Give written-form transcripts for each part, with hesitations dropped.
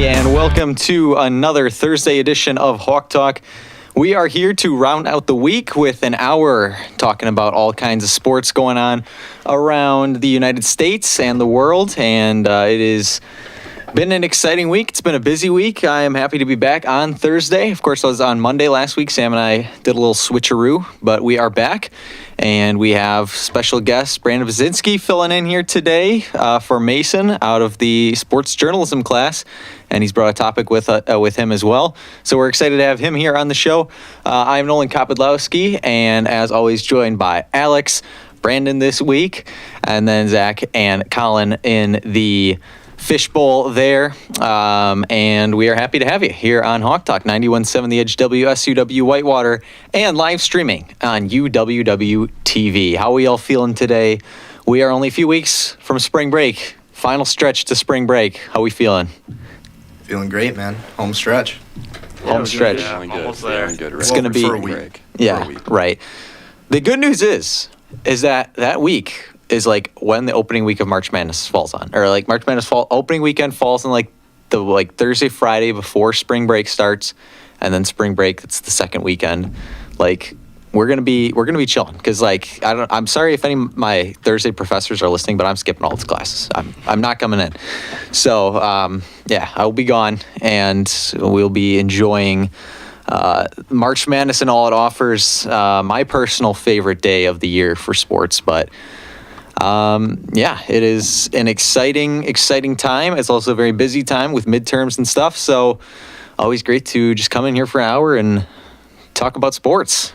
everybody, and welcome to another Thursday edition of Hawk Talk. We are here to round out the week with an hour talking about all kinds of sports going on around the United States and the world, and it has been an exciting week. It's been a busy week. I am happy to be back on Thursday. Of course, I was on Monday last week. Sam and I did a little switcheroo, but we are back. And we have special guest Brandon Basinski filling in here today for Mason out of the sports journalism class. And he's brought a topic with him as well. So we're excited to have him here on the show. I'm Nolan Kopodlowski, and as always, joined by Alex, Brandon this week, and then Zach and Colin in the fishbowl there. And we are happy to have you here on Hawk Talk 91.7 The Edge WSUW Whitewater and live streaming on UWW TV. How are we all feeling today? We are only a few weeks from spring break. Final stretch to spring break. How are we feeling? Feeling great, man. Home stretch. Home stretch. Yeah, almost there. Good. It's going to be for a week. Yeah, right. The good news is that week is like when the opening week of March Madness falls on, or like March Madness opening weekend falls on like the Thursday, Friday before spring break starts, and then spring break, it's the second weekend. Like we're gonna be chilling because like I'm sorry if any of my Thursday professors are listening, but I'm skipping all the classes. I'm not coming in. So yeah, I'll be gone, and we'll be enjoying March Madness and all it offers. My personal favorite day of the year for sports, but. Yeah, it is an exciting time. It's also a very busy time with midterms and stuff. So always great to just come in here for an hour and talk about sports.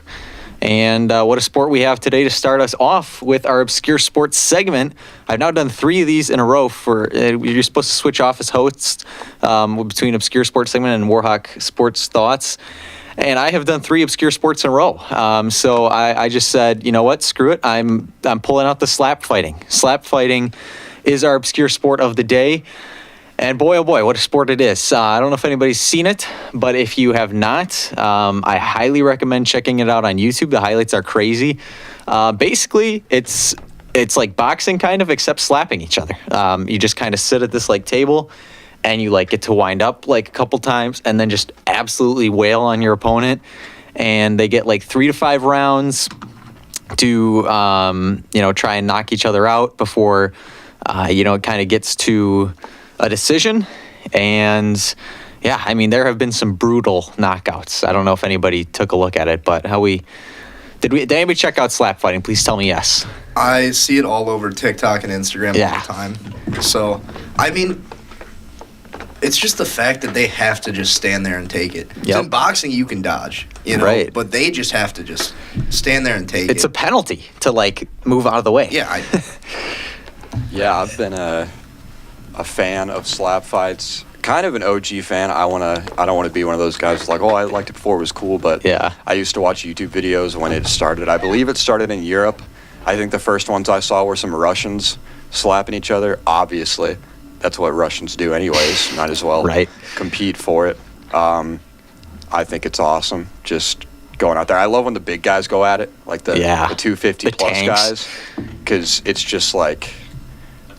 And what a sport we have today to start us off with our obscure sports segment. I've now done 3 of these in a row. You're supposed to switch off as hosts between obscure sports segment and Warhawk Sports Thoughts. And I have done 3 obscure sports in a row. So I just said, you know what, screw it. I'm pulling out the slap fighting. Slap fighting is our obscure sport of the day. And boy, oh boy, what a sport it is. I don't know if anybody's seen it, but if you have not, I highly recommend checking it out on YouTube. The highlights are crazy. Basically, it's like boxing kind of, except slapping each other. You just kind of sit at this like table, and you like get to wind up like a couple times and then just absolutely wail on your opponent. And they get like 3 to 5 rounds to, try and knock each other out before, it kind of gets to a decision. And yeah, I mean, there have been some brutal knockouts. I don't know if anybody took a look at it, but did anybody check out slap fighting? Please tell me yes. I see it all over TikTok and Instagram all the time. So, I mean, it's just the fact that they have to just stand there and take it. Yep. In boxing, you can dodge, right. But they just have to just stand there and take it. It's a penalty to like move out of the way. Yeah. Yeah, I've been a fan of slap fights. Kind of an OG fan. I don't want to be one of those guys like, I liked it before it was cool, but yeah. I used to watch YouTube videos when it started. I believe it started in Europe. I think the first ones I saw were some Russians slapping each other, obviously. That's what Russians do anyways. Might as well compete for it. I think it's awesome just going out there. I love when the big guys go at it, like the 250-plus guys, because it's just like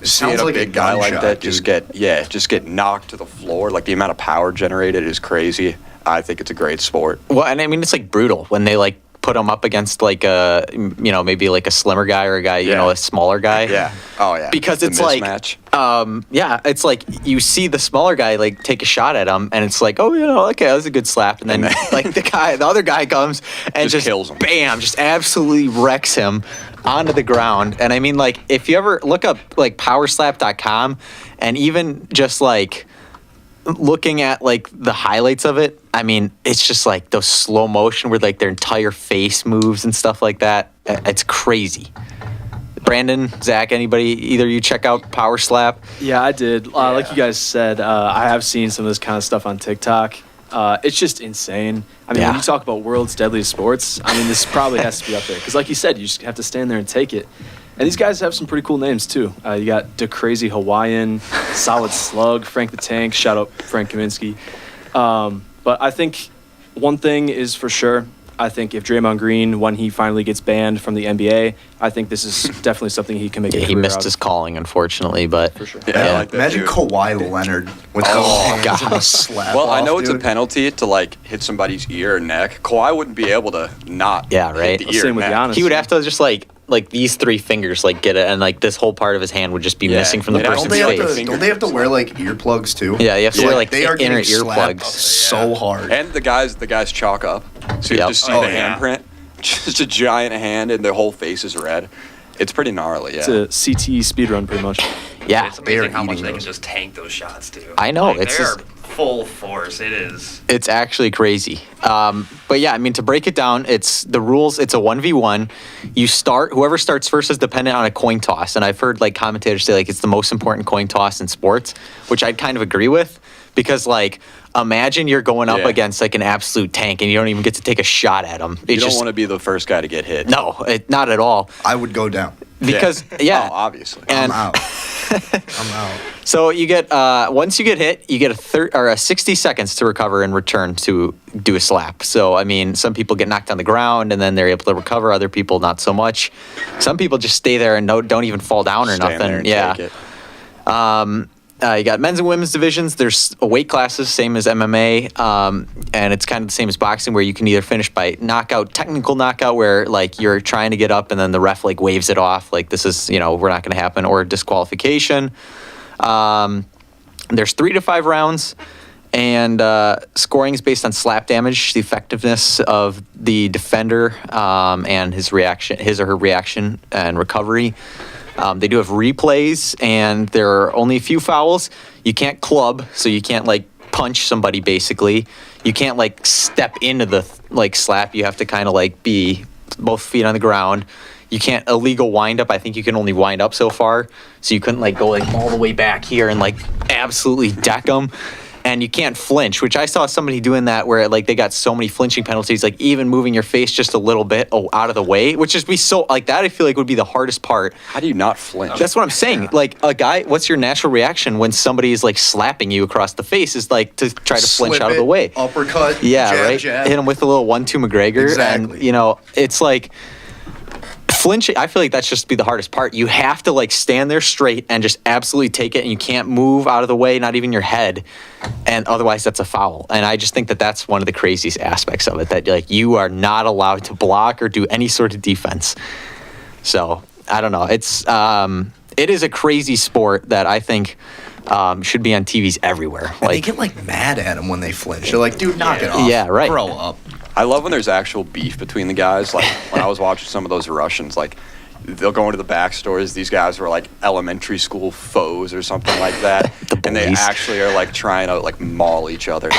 seeing a big guy like that just get knocked to the floor. Like the amount of power generated is crazy. I think it's a great sport. Well, and I mean, it's like brutal when they like put them up against like a, maybe like a slimmer guy or a guy, a smaller guy. Yeah. Oh, yeah. Because it's like, it's like you see the smaller guy like take a shot at him, and it's like, okay, that was a good slap, and then like the other guy comes and just kills him. Bam, just absolutely wrecks him onto the ground. And I mean, like if you ever look up like powerslap.com, and even just like looking at like the highlights of it, I mean, it's just like those slow motion where like their entire face moves and stuff like that. It's crazy. Brandon, Zach, anybody, either you check out Power Slap? Yeah, I did. Like you guys said, I have seen some of this kind of stuff on TikTok. It's just insane. I mean, when you talk about world's deadliest sports, I mean, this probably has to be up there. Because like you said, you just have to stand there and take it. And these guys have some pretty cool names, too. You got Da Crazy Hawaiian, Solid Slug, Frank the Tank. Shout out Frank Kaminsky. But I think one thing is for sure, I think if Draymond Green, when he finally gets banned from the NBA, I think this is definitely something he can make. He missed his calling, unfortunately, but for sure. Yeah, I like that, imagine dude. Kawhi Leonard with those hands and a slap. Well, I know off, it's a dude. penalty to like hit somebody's ear or neck. Kawhi wouldn't be able to not right. hit the ear Same and with neck. Giannis. he would have to just like these 3 fingers like get it, and like this whole part of his hand would just be Yeah. missing from the Yeah, Don't person's they, have face. to, don't they have to wear like earplugs too? Yeah, you have to wear like they are inner getting slapped earplugs. so hard. And the guys chalk up, so you Yep. just see Oh, the yeah. handprint, just a giant hand, and their whole face is red. It's pretty gnarly. It's Yeah. a CTE speedrun pretty much. Yeah, It's They are amazing how much eating they can those. just tank those shots too. I know, Like, it's they're just- full force. It is. it's actually crazy. But yeah, I mean, to break it down, it's the rules. It's a 1v1. You start. Whoever starts first is dependent on a coin toss, and I've heard like commentators say like it's the most important coin toss in sports, which I'd kind of agree with, because like imagine you're going up Yeah. against like an absolute tank and you don't even get to take a shot at him. You don't want to be the first guy to get hit. No, not at all. I would go down. Because Oh, obviously. and I'm out. I'm out. so you get once you get hit, you get a 60 seconds to recover and return to do a slap. So I mean, some people get knocked on the ground and then they're able to recover. Other people not so much. Some people just stay there and don't even fall down or Stand there nothing. and Yeah. take it. You got men's and women's divisions. There's weight classes, same as MMA, and it's kind of the same as boxing, where you can either finish by knockout, technical knockout, where like you're trying to get up and then the ref like waves it off, like this is we're not going to happen, or disqualification. There's 3 to 5 rounds, and scoring is based on slap damage, the effectiveness of the defender, and his or her reaction and recovery. They do have replays, and there are only a few fouls. You can't club, so you can't like punch somebody. Basically, you can't like step into the like slap. You have to kind of like be both feet on the ground. You can't illegal wind up. I think you can only wind up so far, so you couldn't like go like all the way back here and like absolutely deck them. And you can't flinch, which I saw somebody doing that where like they got so many flinching penalties, like even moving your face just a little bit out of the way, which is be so like that. I feel like would be the hardest part. How do you not flinch? That's what I'm saying. Like a guy, what's your natural reaction when somebody is like slapping you across the face? Is like to try to flinch Slip out of the it, way. Uppercut. Yeah, jab, right. Jab. Hit him with a little 1-2 McGregor, Exactly. and it's like flinching. I feel like that's just be the hardest part. You have to like stand there straight and just absolutely take it, and you can't move out of the way, not even your head, and otherwise that's a foul. And I just think that that's one of the craziest aspects of it, that like you are not allowed to block or do any sort of defense. So I don't know. It is a crazy sport that I think should be on TVs everywhere. And they get like mad at him when they flinch. They're like, dude, knock it off. Yeah, right. Grow up. I love when there's actual beef between the guys. Like when I was watching some of those Russians, like they'll go into the backstories. These guys were like elementary school foes or something like that, and they bullies. actually are like trying to like maul each other.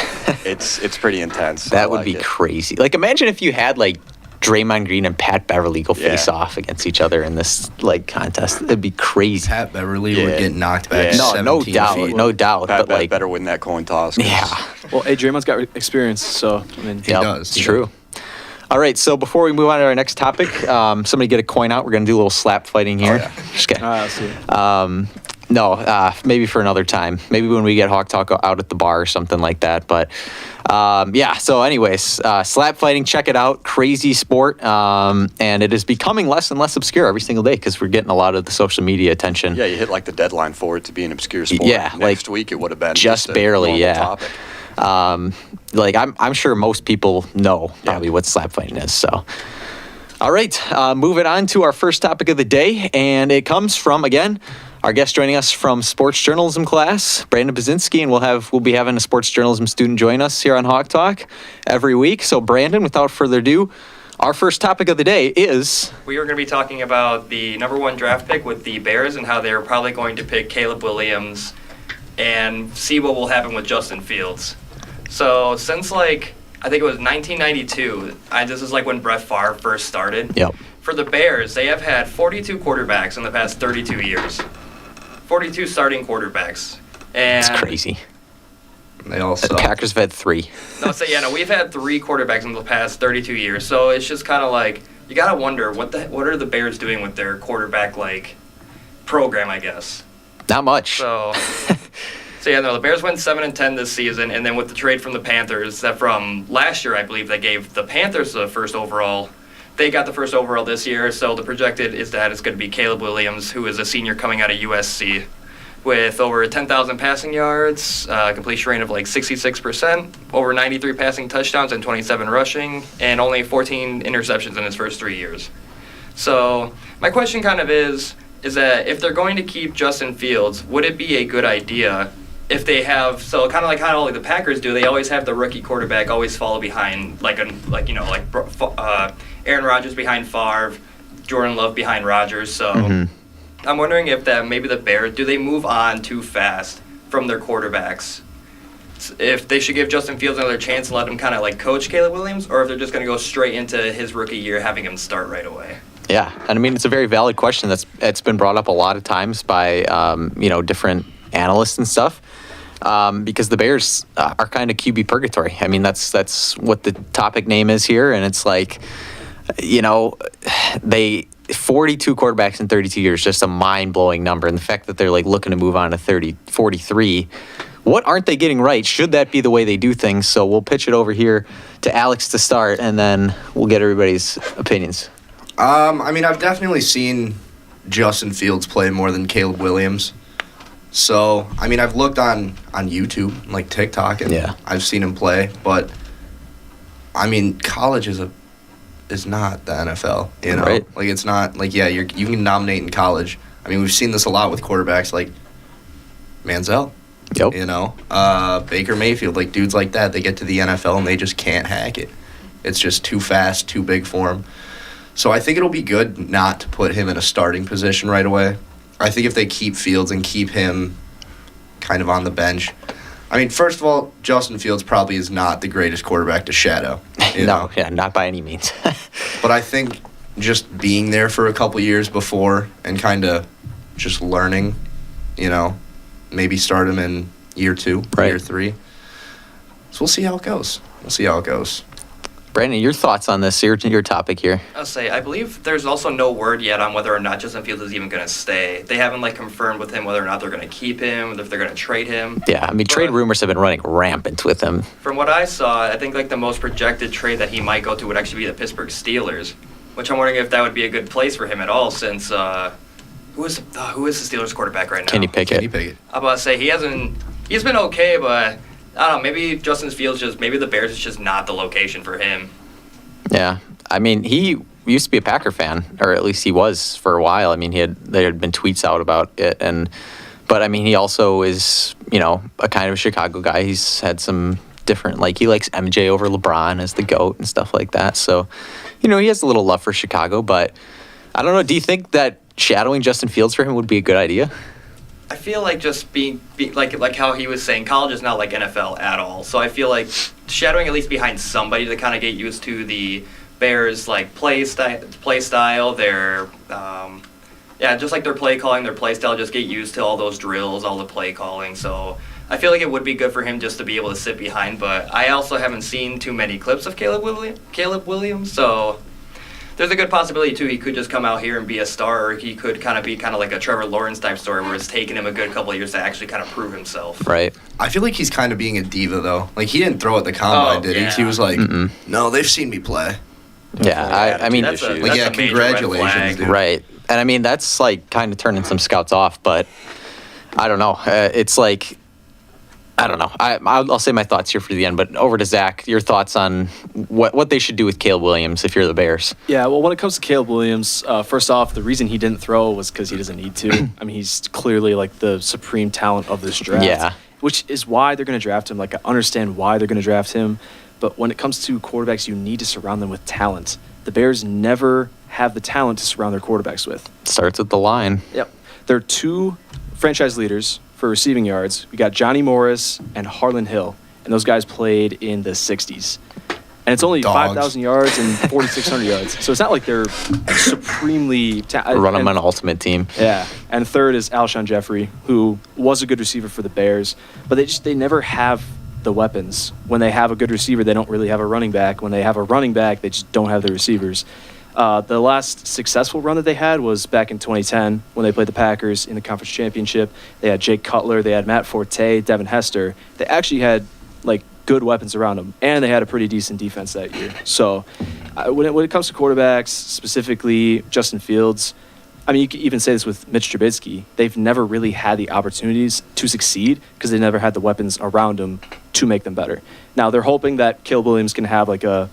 It's pretty intense. I That would like be it. crazy. Like imagine if you had like Draymond Green and Pat Beverly go face Yeah. off against each other in this like contest. It'd be crazy. Pat Beverly Yeah. would get knocked back. Yeah. No 17 doubt, feet. no doubt. Pat But like, better win that coin toss. 'cause yeah, Well, hey, Draymond's got experience, so I mean, Yep, does. It's true. All right, so before we move on to our next topic, somebody get a coin out. We're gonna do a little slap fighting here. yeah. Just kidding. I'll see. No, maybe for another time. Maybe when we get Hawk Talk out at the bar or something like that. But yeah, so anyways, slap fighting, check it out. Crazy sport. And it is becoming less and less obscure every single day because we're getting a lot of the social media attention. Yeah, you hit like the deadline for it to be an obscure sport. Yeah, next like, week it would have been just a barely, normal yeah. Topic. Like I'm sure most people know probably what slap fighting is. So, all right, moving on to our first topic of the day, and it comes from again our guest joining us from sports journalism class, Brandon Bazinski, and we'll be having a sports journalism student join us here on Hawk Talk every week. So, Brandon, without further ado, our first topic of the day is We are going to be talking about the number 1 draft pick with the Bears and how they're probably going to pick Caleb Williams and see what will happen with Justin Fields. So since I think it was 1992, this is like when Brett Favre first started. Yep. For the Bears, they have had 42 quarterbacks in the past 32 years. 42 starting quarterbacks. And it's crazy. They all The suck. Packers have had 3. we've had 3 quarterbacks in the past 32 years. So it's just kind of like you got to wonder what are the Bears doing with their quarterback program, I guess. Not much. So So yeah, no, the Bears went 7-10 this season, and then with the trade from the Panthers, that from last year, I believe they gave the Panthers the first overall. They got the first overall this year, so the projected is that it's going to be Caleb Williams, who is a senior coming out of USC, with over 10,000 passing yards, completion rate of like 66%, over 93 passing touchdowns and 27 rushing, and only 14 interceptions in his first 3 years. So my question kind of is that if they're going to keep Justin Fields, would it be a good idea if they have, so kind of like how the Packers do, they always have the rookie quarterback always follow behind, Aaron Rodgers behind Favre, Jordan Love behind Rodgers. So I'm wondering if that maybe the Bears, do they move on too fast from their quarterbacks? If they should give Justin Fields another chance and let him kind of like coach Caleb Williams, or if they're just going to go straight into his rookie year having him start right away. Yeah, and I mean, it's a very valid question that's been brought up a lot of times by, different analysts and stuff. Because the Bears are kind of QB purgatory. I mean, that's what the topic name is here, and it's like, they 42 quarterbacks in 32 years, just a mind-blowing number. And the fact that they're like looking to move on to 43, what aren't they getting right? Should that be the way they do things? So we'll pitch it over here to Alex to start, and then we'll get everybody's opinions. I've definitely seen Justin Fields play more than Caleb Williams. So, I've looked on YouTube, like TikTok, and I've seen him play. But, college is not the NFL, Right. Like, it's not, like, you can nominate in college. We've seen this a lot with quarterbacks like Manziel. Yep. Baker Mayfield, like, dudes like that, they get to the NFL and they just can't hack it. It's just too fast, too big for them. So I think it'll be good not to put him in a starting position right away. I think if they keep Fields and keep him kind of on the bench. First of all, Justin Fields probably is not the greatest quarterback to shadow. Not by any means. But I think just being there for a couple years before and kind of just learning, maybe start him in year 2, year 3. So we'll see how it goes. Brandon, your thoughts on this, your topic here? I'll say, I believe there's also no word yet on whether or not Justin Fields is even going to stay. They haven't confirmed with him whether or not they're going to keep him, if they're going to trade him. Yeah, trade rumors have been running rampant with him. From what I saw, I think the most projected trade that he might go to would actually be the Pittsburgh Steelers, which I'm wondering if that would be a good place for him at all, since who is the Steelers quarterback right now? Kenny Pickett. I'm about to say he's been okay, but I don't know, maybe Justin Fields maybe the Bears is just not the location for him. Yeah. He used to be a Packer fan, or at least he was for a while. There had been tweets out about it, but he also is, a kind of a Chicago guy. He's had some different, he likes MJ over LeBron as the GOAT and stuff like that. So, he has a little love for Chicago, but I don't know. Do you think that shadowing Justin Fields for him would be a good idea? I feel like just being like how he was saying, college is not like NFL at all. So I feel like shadowing at least behind somebody to kind of get used to the Bears play style, their just like their play calling, their play style, just get used to all those drills, all the play calling. So I feel like it would be good for him just to be able to sit behind. But I also haven't seen too many clips of Caleb Williams, so there's a good possibility, too, he could just come out here and be a star, or he could kind of be like a Trevor Lawrence type story where it's taken him a good couple of years to actually kind of prove himself. Right. I feel like he's kind of being a diva, though. He didn't throw at the combine, did he? He was like, no, they've seen me play. Yeah, that's congratulations, dude. Right. And that's kind of turning some scouts off, but I don't know. It's I don't know. I'll say my thoughts here for the end, but over to Zach. Your thoughts on what they should do with Caleb Williams if you're the Bears? Yeah, well, when it comes to Caleb Williams, first off, the reason he didn't throw was because he doesn't need to. He's clearly the supreme talent of this draft. Yeah. Which is why they're going to draft him. I understand why they're going to draft him, but when it comes to quarterbacks, you need to surround them with talent. The Bears never have the talent to surround their quarterbacks with. Starts at the line. Yep. There are 2 franchise leaders for receiving yards. We got Johnny Morris and Harlan Hill, and those guys played in the 60s. And it's only 5,000 yards and 4,600 yards. So it's not like they're supremely run them on an ultimate team. Yeah. And third is Alshon Jeffrey, who was a good receiver for the Bears, but they never have the weapons. When they have a good receiver, they don't really have a running back. When they have a running back, they just don't have the receivers. The last successful run that they had was back in 2010 when they played the Packers in the conference championship. They had Jake Cutler, they had Matt Forte, Devin Hester. They actually had like good weapons around them, and they had a pretty decent defense that year. So when it comes to quarterbacks, specifically Justin Fields, I mean, you can even say this with Mitch Trubisky. They've never really had the opportunities to succeed because they never had the weapons around them to make them better. Now, they're hoping that Caleb Williams can have like a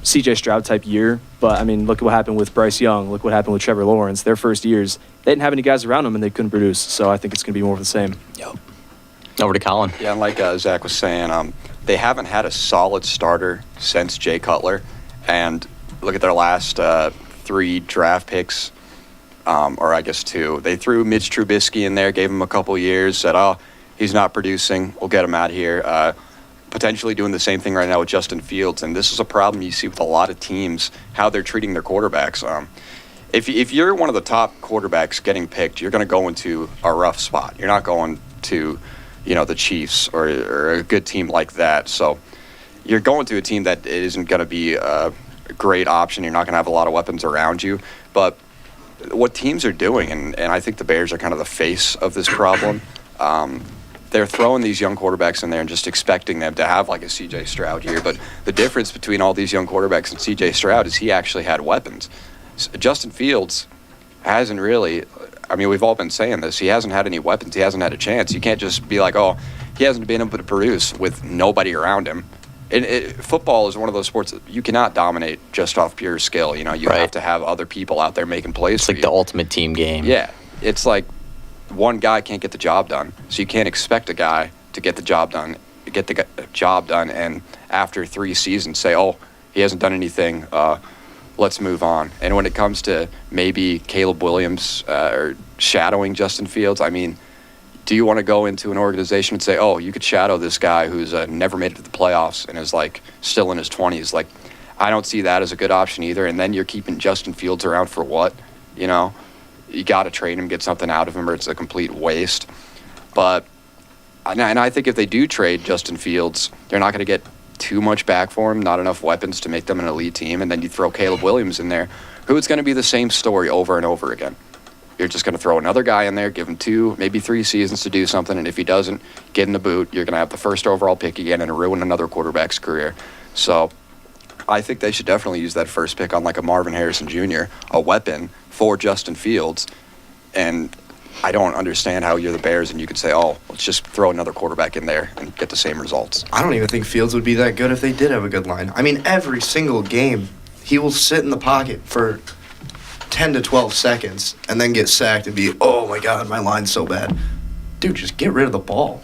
CJ Stroud type year, but I mean, look at what happened with Bryce Young. Look what happened with Trevor Lawrence. Their first years, they didn't have any guys around them and they couldn't produce. So I think it's going to be more of the same. Yep. Over to Colin. Yeah, and like Zach was saying, they haven't had a solid starter since Jay Cutler. And look at their last 3 draft picks, or I guess 2. They threw Mitch Trubisky in there, gave him a couple years, said, oh, he's not producing. We'll get him out here. Potentially doing the same thing right now with Justin Fields. And this is a problem you see with a lot of teams, how they're treating their quarterbacks. If you're one of the top quarterbacks getting picked, you're going to go into a rough spot. You're not going to, the Chiefs or a good team like that. So you're going to a team that isn't going to be a great option. You're not going to have a lot of weapons around you. But what teams are doing, and I think the Bears are kind of the face of this problem, they're throwing these young quarterbacks in there and just expecting them to have like a C.J. Stroud year. But the difference between all these young quarterbacks and C.J. Stroud is he actually had weapons. Justin Fields hasn't really, I mean, we've all been saying this, he hasn't had any weapons. He hasn't had a chance. You can't just be like, oh, he hasn't been able to produce with nobody around him. Football is one of those sports that you cannot dominate just off pure skill. You Right. have to have other people out there making plays It's for like you. the ultimate team game. Yeah, it's like one guy can't get the job done, so you can't expect a guy to get the job done, and after 3 seasons say, oh, he hasn't done anything, let's move on. And when it comes to maybe Caleb Williams or shadowing Justin Fields, I mean, do you want to go into an organization and say, oh, you could shadow this guy who's never made it to the playoffs and is like still in his 20s? Like, I don't see that as a good option either. And then you're keeping Justin Fields around for what? You got to trade him, get something out of him, or it's a complete waste. But, and I think if they do trade Justin Fields, they're not going to get too much back for him, not enough weapons to make them an elite team. And then you throw Caleb Williams in there, who it's going to be the same story over and over again. You're just going to throw another guy in there, give him 2, maybe 3 seasons to do something, and if he doesn't get in the boot, you're going to have the first overall pick again and ruin another quarterback's career. So I think they should definitely use that first pick on like a Marvin Harrison Jr., a weapon for Justin Fields. And I don't understand how you're the Bears and you could say, oh, let's just throw another quarterback in there and get the same results. I don't even think Fields would be that good if they did have a good line. I mean, every single game, he will sit in the pocket for 10 to 12 seconds and then get sacked and be, oh my God, my line's so bad. Dude, just get rid of the ball.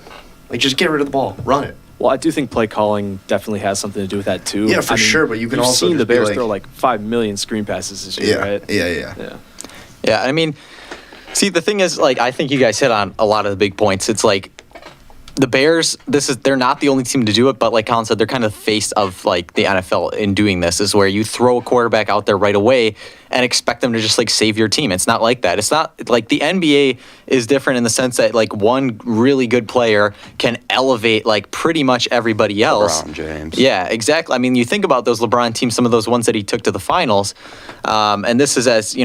Like, just get rid of the ball. Run it. Well, I do think play calling definitely has something to do with that too. Yeah, for sure, but you can you've also seen the just be Bears like- throw like 5 million screen passes this year, Yeah, right? yeah. Yeah, I mean, see, the thing is, like, I think you guys hit on a lot of the big points. It's like the Bears, they're not the only team to do it, but like Colin said, they're kind of the face of like the NFL in doing this, is where you throw a quarterback out there right away and expect them to just like save your team. It's not like that. It's not like the NBA is different in the sense that like one really good player can elevate like pretty much everybody else. LeBron James. Yeah, exactly. I mean, you think about those LeBron teams, some of those ones that he took to the finals, and this is as, and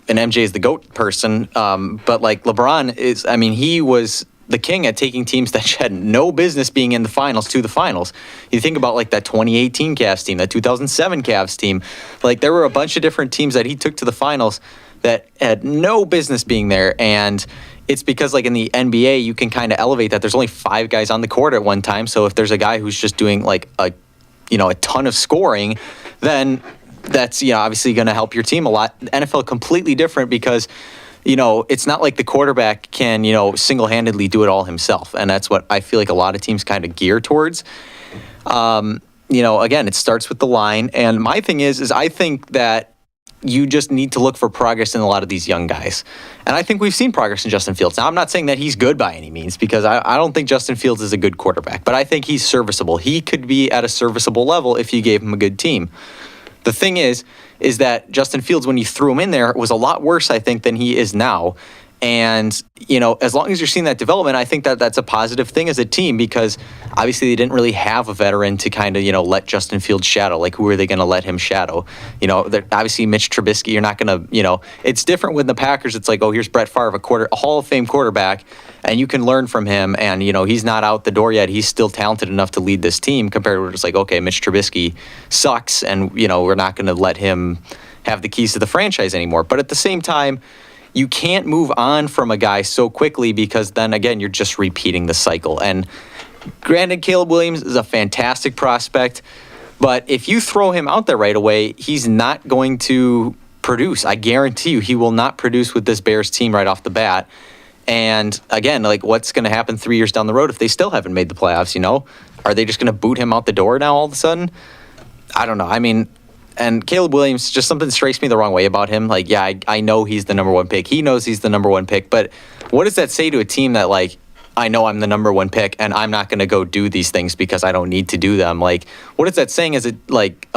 MJ is the GOAT person, but like LeBron is, I mean, he was the king at taking teams that had no business being in the finals to the finals. You think about like that 2018 Cavs team, that 2007 Cavs team. Like there were a bunch of different teams that he took to the finals that had no business being there. And it's because like in the NBA, you can kind of elevate that. There's only 5 guys on the court at one time. So if there's a guy who's just doing like a ton of scoring, then that's obviously going to help your team a lot. The NFL completely different because it's not like the quarterback can, single-handedly do it all himself. And that's what I feel like a lot of teams kind of gear towards. Again, it starts with the line. And my thing is I think that you just need to look for progress in a lot of these young guys. And I think we've seen progress in Justin Fields. Now, I'm not saying that he's good by any means, because I don't think Justin Fields is a good quarterback. But I think he's serviceable. He could be at a serviceable level if you gave him a good team. The thing is that Justin Fields, when you threw him in there, was a lot worse, I think, than he is now. And, as long as you're seeing that development, I think that that's a positive thing as a team, because obviously they didn't really have a veteran to kind of, let Justin Fields shadow. Like, who are they going to let him shadow? Obviously Mitch Trubisky, you're not going to, it's different with the Packers. It's like, oh, here's Brett Favre, a Hall of Fame quarterback, and you can learn from him. And, he's not out the door yet. He's still talented enough to lead this team, compared to it's like, okay, Mitch Trubisky sucks, and, we're not going to let him have the keys to the franchise anymore. But at the same time, you can't move on from a guy so quickly, because then again, you're just repeating the cycle. And granted, Caleb Williams is a fantastic prospect, but if you throw him out there right away, he's not going to produce. I guarantee you, he will not produce with this Bears team right off the bat. And again, like, what's going to happen 3 years down the road if they still haven't made the playoffs? Are they just going to boot him out the door now all of a sudden? I don't know. I mean, and Caleb Williams, just something strikes me the wrong way about him. Like, yeah, I know he's the number one pick. He knows he's the number one pick. But what does that say to a team that, like, I know I'm the number one pick and I'm not going to go do these things because I don't need to do them? Like, what is that saying as a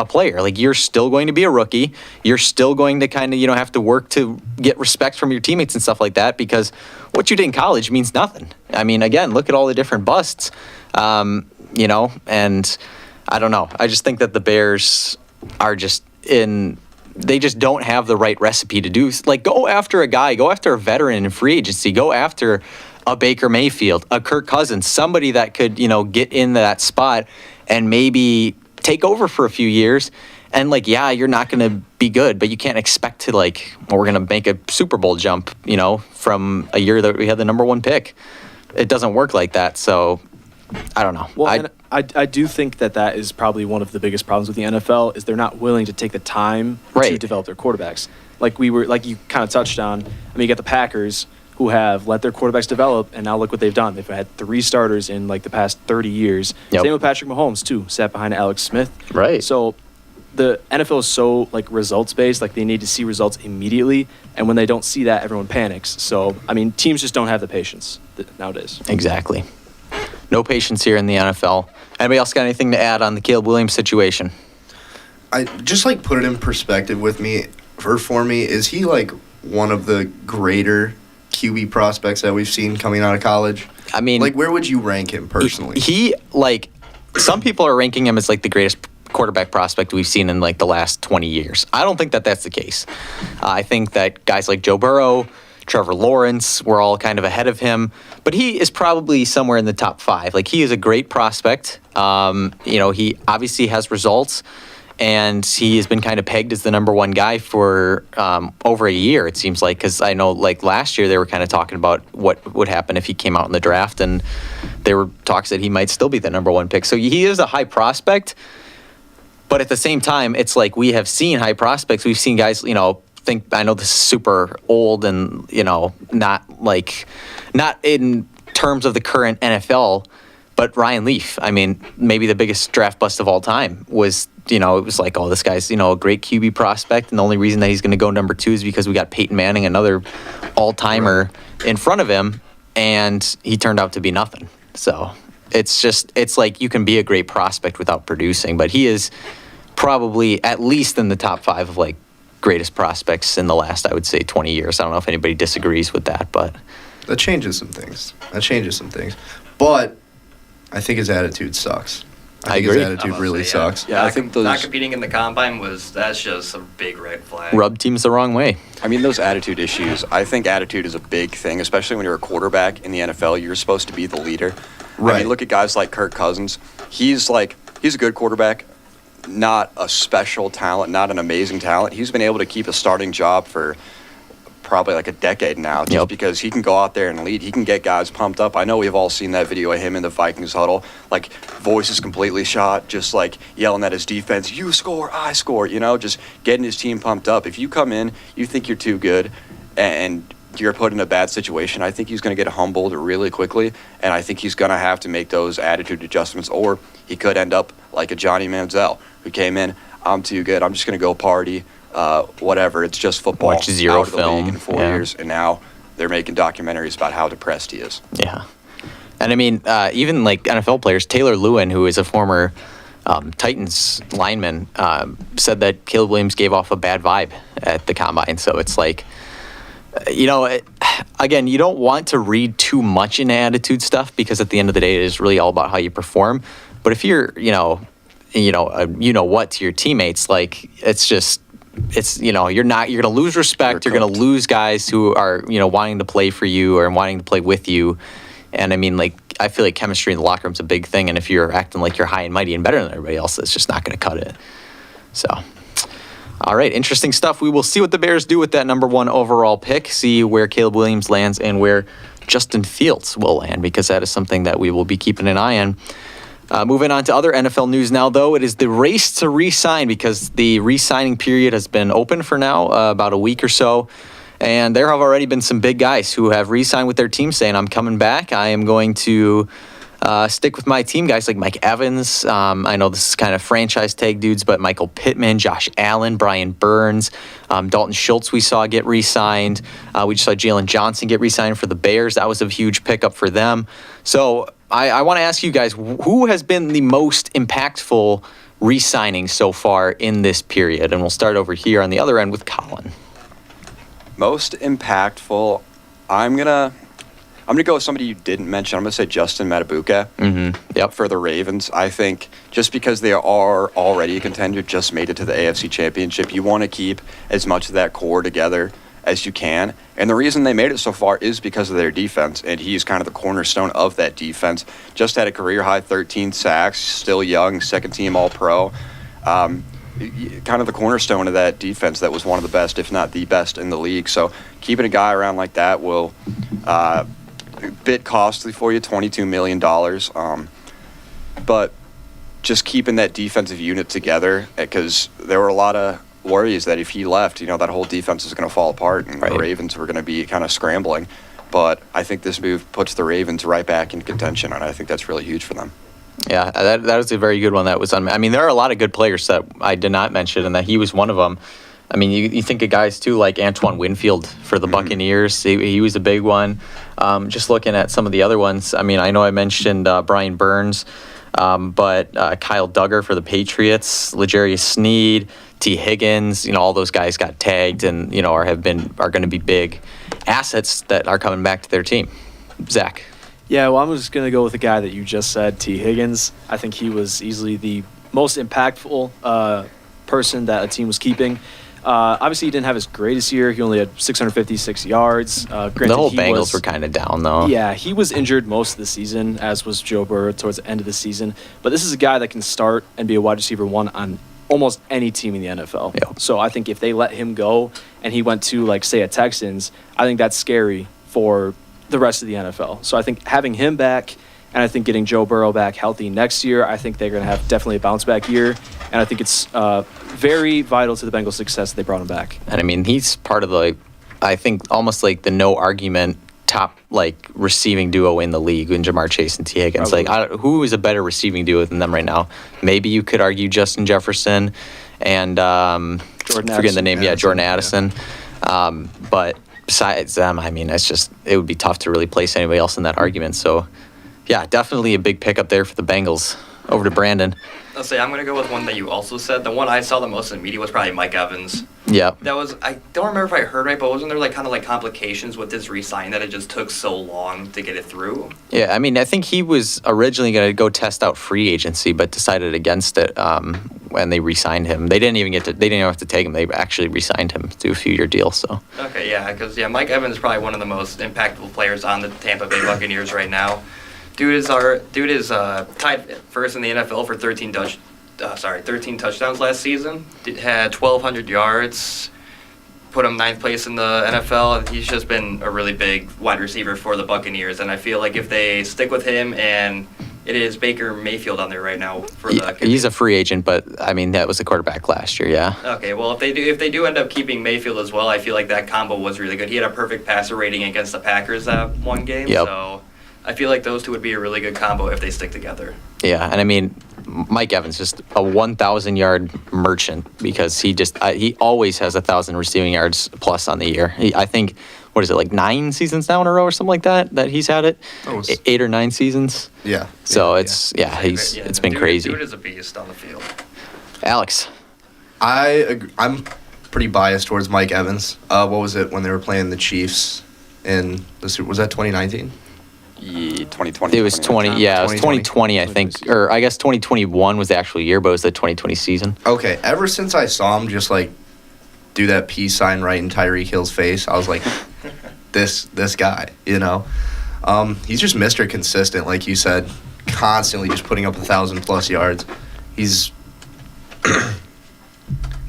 player? Like, you're still going to be a rookie. You're still going to kind of, have to work to get respect from your teammates and stuff like that, because what you did in college means nothing. I mean, again, look at all the different busts, and I don't know. I just think that the Bears are they just don't have the right recipe to do. Like, go after a veteran in free agency, go after a Baker Mayfield, a Kirk Cousins, somebody that could, get in that spot and maybe take over for a few years. And you're not going to be good, but you can't expect to we're going to make a Super Bowl jump, from a year that we had the number one pick. It doesn't work like that. So I don't know. Well, I do think that is probably one of the biggest problems with the NFL, is they're not willing to take the time to develop their quarterbacks. Like you kind of touched on. I mean, you got the Packers, who have let their quarterbacks develop, and now look what they've done. They've had 3 starters in the past 30 years. Yep. Same with Patrick Mahomes too, sat behind Alex Smith. Right. So the NFL is so results based. Like, they need to see results immediately, and when they don't see that, everyone panics. So I mean, teams just don't have the patience nowadays. Exactly. No patience here in the NFL. Anybody else got anything to add on the Caleb Williams situation? I just put it in perspective with me. For me, is he one of the greater QB prospects that we've seen coming out of college? I mean, where would you rank him personally? He some people are ranking him as the greatest quarterback prospect we've seen in the last 20 years. I don't think that that's the case. I think that guys like Joe Burrow, Trevor Lawrence were all kind of ahead of him, but he is probably somewhere in the top 5. He is a great prospect. He obviously has results, and he has been kind of pegged as the number one guy for over a year, it seems like, because I know last year they were kind of talking about what would happen if he came out in the draft, and there were talks that he might still be the number one pick. So he is a high prospect, but at the same time, it's we have seen high prospects. We've seen guys, I know this is super old and, not in terms of the current NFL, but Ryan Leaf, I mean, maybe the biggest draft bust of all time was, it was oh, this guy's, a great QB prospect, and the only reason that he's going to go number 2 is because we got Peyton Manning, another all-timer, in front of him, and he turned out to be nothing. So it's you can be a great prospect without producing, but he is probably at least in the top 5 of greatest prospects in the last, I would say, 20 years. I don't know if anybody disagrees with that, but that changes some things. But I think his attitude sucks. I think agree. His attitude really sucks. Yeah, I think those not competing in the combine that's just a big red flag. rub teams the wrong way. I mean, those attitude issues, I think attitude is a big thing, especially when you're a quarterback in the NFL. You're supposed to be the leader. Right. I mean, look at guys like Kirk Cousins. He's a good quarterback, not a special talent, not an amazing talent. He's been able to keep a starting job for probably a decade now, just because he can go out there and lead. He can get guys pumped up. I know we've all seen that video of him in the Vikings huddle, voice is completely shot, just yelling at his defense, you score, I score, just getting his team pumped up. If you come in, you think you're too good, and you're put in a bad situation, I think he's going to get humbled really quickly, and I think he's going to have to make those attitude adjustments, or he could end up like a Johnny Manziel, who came in, I'm too good, I'm just going to go party, whatever, it's just football. Watch zero out of the film league in 4 years, and now they're making documentaries about how depressed he is. Yeah. And I mean, even NFL players, Taylor Lewin, who is a former Titans lineman, said that Caleb Williams gave off a bad vibe at the combine. So it's Again, you don't want to read too much into attitude stuff because at the end of the day, it is really all about how you perform. But if you're, what to your teammates, like you're going to lose respect. You're going to lose guys who are, wanting to play for you or wanting to play with you. And I mean, like, I feel like chemistry in the locker room's a big thing. And if you're acting like you're high and mighty and better than everybody else, it's just not going to cut it. So, all right, interesting stuff. We will see what the Bears do with that number 1 overall pick, see where Caleb Williams lands and where Justin Fields will land, because that is something that we will be keeping an eye on. Moving on to other NFL news now, though, it is the race to re-sign, because the re-signing period has been open for now about a week or so. And there have already been some big guys who have re-signed with their team saying, I'm coming back. I am going to stick with my team. Guys like Mike Evans. I know this is kind of franchise tag dudes, but Michael Pittman, Josh Allen, Brian Burns, Dalton Schultz we saw get re-signed. We just saw Jalen Johnson get re-signed for the Bears. That was a huge pickup for them. So I want to ask you guys, who has been the most impactful re-signing so far in this period? And we'll start over here on the other end with Colin. Most impactful, I'm gonna go with somebody you didn't mention. I'm gonna say Justin Matabuke. Yep. For the Ravens. I think just because they are already a contender, just made it to the AFC Championship, you want to keep as much of that core together as you can. And the reason they made it so far is because of their defense, and he's kind of the cornerstone of that defense. Just had a career-high 13 sacks, still young, second-team All-Pro. Kind of the cornerstone of that defense that was one of the best, if not the best, in the league. So keeping a guy around like that will a bit costly for you, $22 million. But just keeping that defensive unit together, because there were a lot of worries that if he left, that whole defense is going to fall apart, and the Ravens were going to be kind of scrambling. But I think this move puts the Ravens right back in contention, and I think that's really huge for them. Yeah, that was a very good one. That was I mean, there are a lot of good players that I did not mention, and that he was one of them. I mean, you think of guys, too, like Antoine Winfield for the Buccaneers. He was a big one. Just looking at some of the other ones, I mean, I know I mentioned Brian Burns, but Kyle Duggar for the Patriots, L'Jarius Sneed, T. Higgins, all those guys got tagged and, are going to be big assets that are coming back to their team. Zach. Yeah, well, I'm just going to go with the guy that you just said, T. Higgins. I think he was easily the most impactful person that a team was keeping. Obviously, he didn't have his greatest year. He only had 656 yards. Granted, the whole Bengals were kind of down, though. Yeah, he was injured most of the season, as was Joe Burrow towards the end of the season. But this is a guy that can start and be a wide receiver 1 on almost any team in the NFL. Yeah. So I think if they let him go and he went to, like, say, a Texans, I think that's scary for the rest of the NFL. So I think having him back, and I think getting Joe Burrow back healthy next year, I think they're going to have definitely a bounce back year. And I think it's very vital to the Bengals' success that they brought him back. And I mean, he's part of I think almost like the no argument top receiving duo in the league in Jamar Chase and T. Higgins. Probably. Who is a better receiving duo than them right now? Maybe you could argue Justin Jefferson and forgetting the name, Jordan Addison. Yeah. But besides them, I mean, it would be tough to really place anybody else in that argument. So, yeah, definitely a big pickup there for the Bengals. Over to Brandon. I'll say I'm going to go with one that you also said. The one I saw the most in the media was probably Mike Evans. Yeah. That was, I don't remember if I heard right, but wasn't there kind of complications with this re-sign that it just took so long to get it through? Yeah, I mean, I think he was originally going to go test out free agency, but decided against it when they re-signed him. They didn't even have to take him. They actually re-signed him to a few-year deal. So. Okay, yeah, because Mike Evans is probably one of the most impactful players on the Tampa Bay Buccaneers right now. Dude is tied first in the NFL for 13 touchdowns last season. Had 1,200 yards, put him 9th place in the NFL, and he's just been a really big wide receiver for the Buccaneers. And I feel like if they stick with him, and it is Baker Mayfield on there right now for the. He's a free agent, but I mean that was the quarterback last year, yeah. Okay, well if they do end up keeping Mayfield as well, I feel like that combo was really good. He had a perfect passer rating against the Packers that one game, so. I feel like those two would be a really good combo if they stick together. Yeah, and I mean, Mike Evans just a 1,000-yard merchant because he always has 1,000 receiving yards plus on the year. I think, 9 seasons now in a row or something like that he's had it? 8 or 9 seasons? Yeah. So it's been crazy. Dude is a beast on the field. Alex. I'm pretty biased towards Mike Evans. What was it when they were playing the Chiefs in the Super? Was that 2019? Yeah, 2020. It was 20. Yeah, it was 2020, I think, or I guess 2021 was the actual year, but it was the 2020 season. Okay, ever since I saw him just like do that peace sign right in Tyreek Hill's face, I was like, this guy, you know. He's just Mr. Consistent, like you said, constantly just putting up 1,000+ yards. He's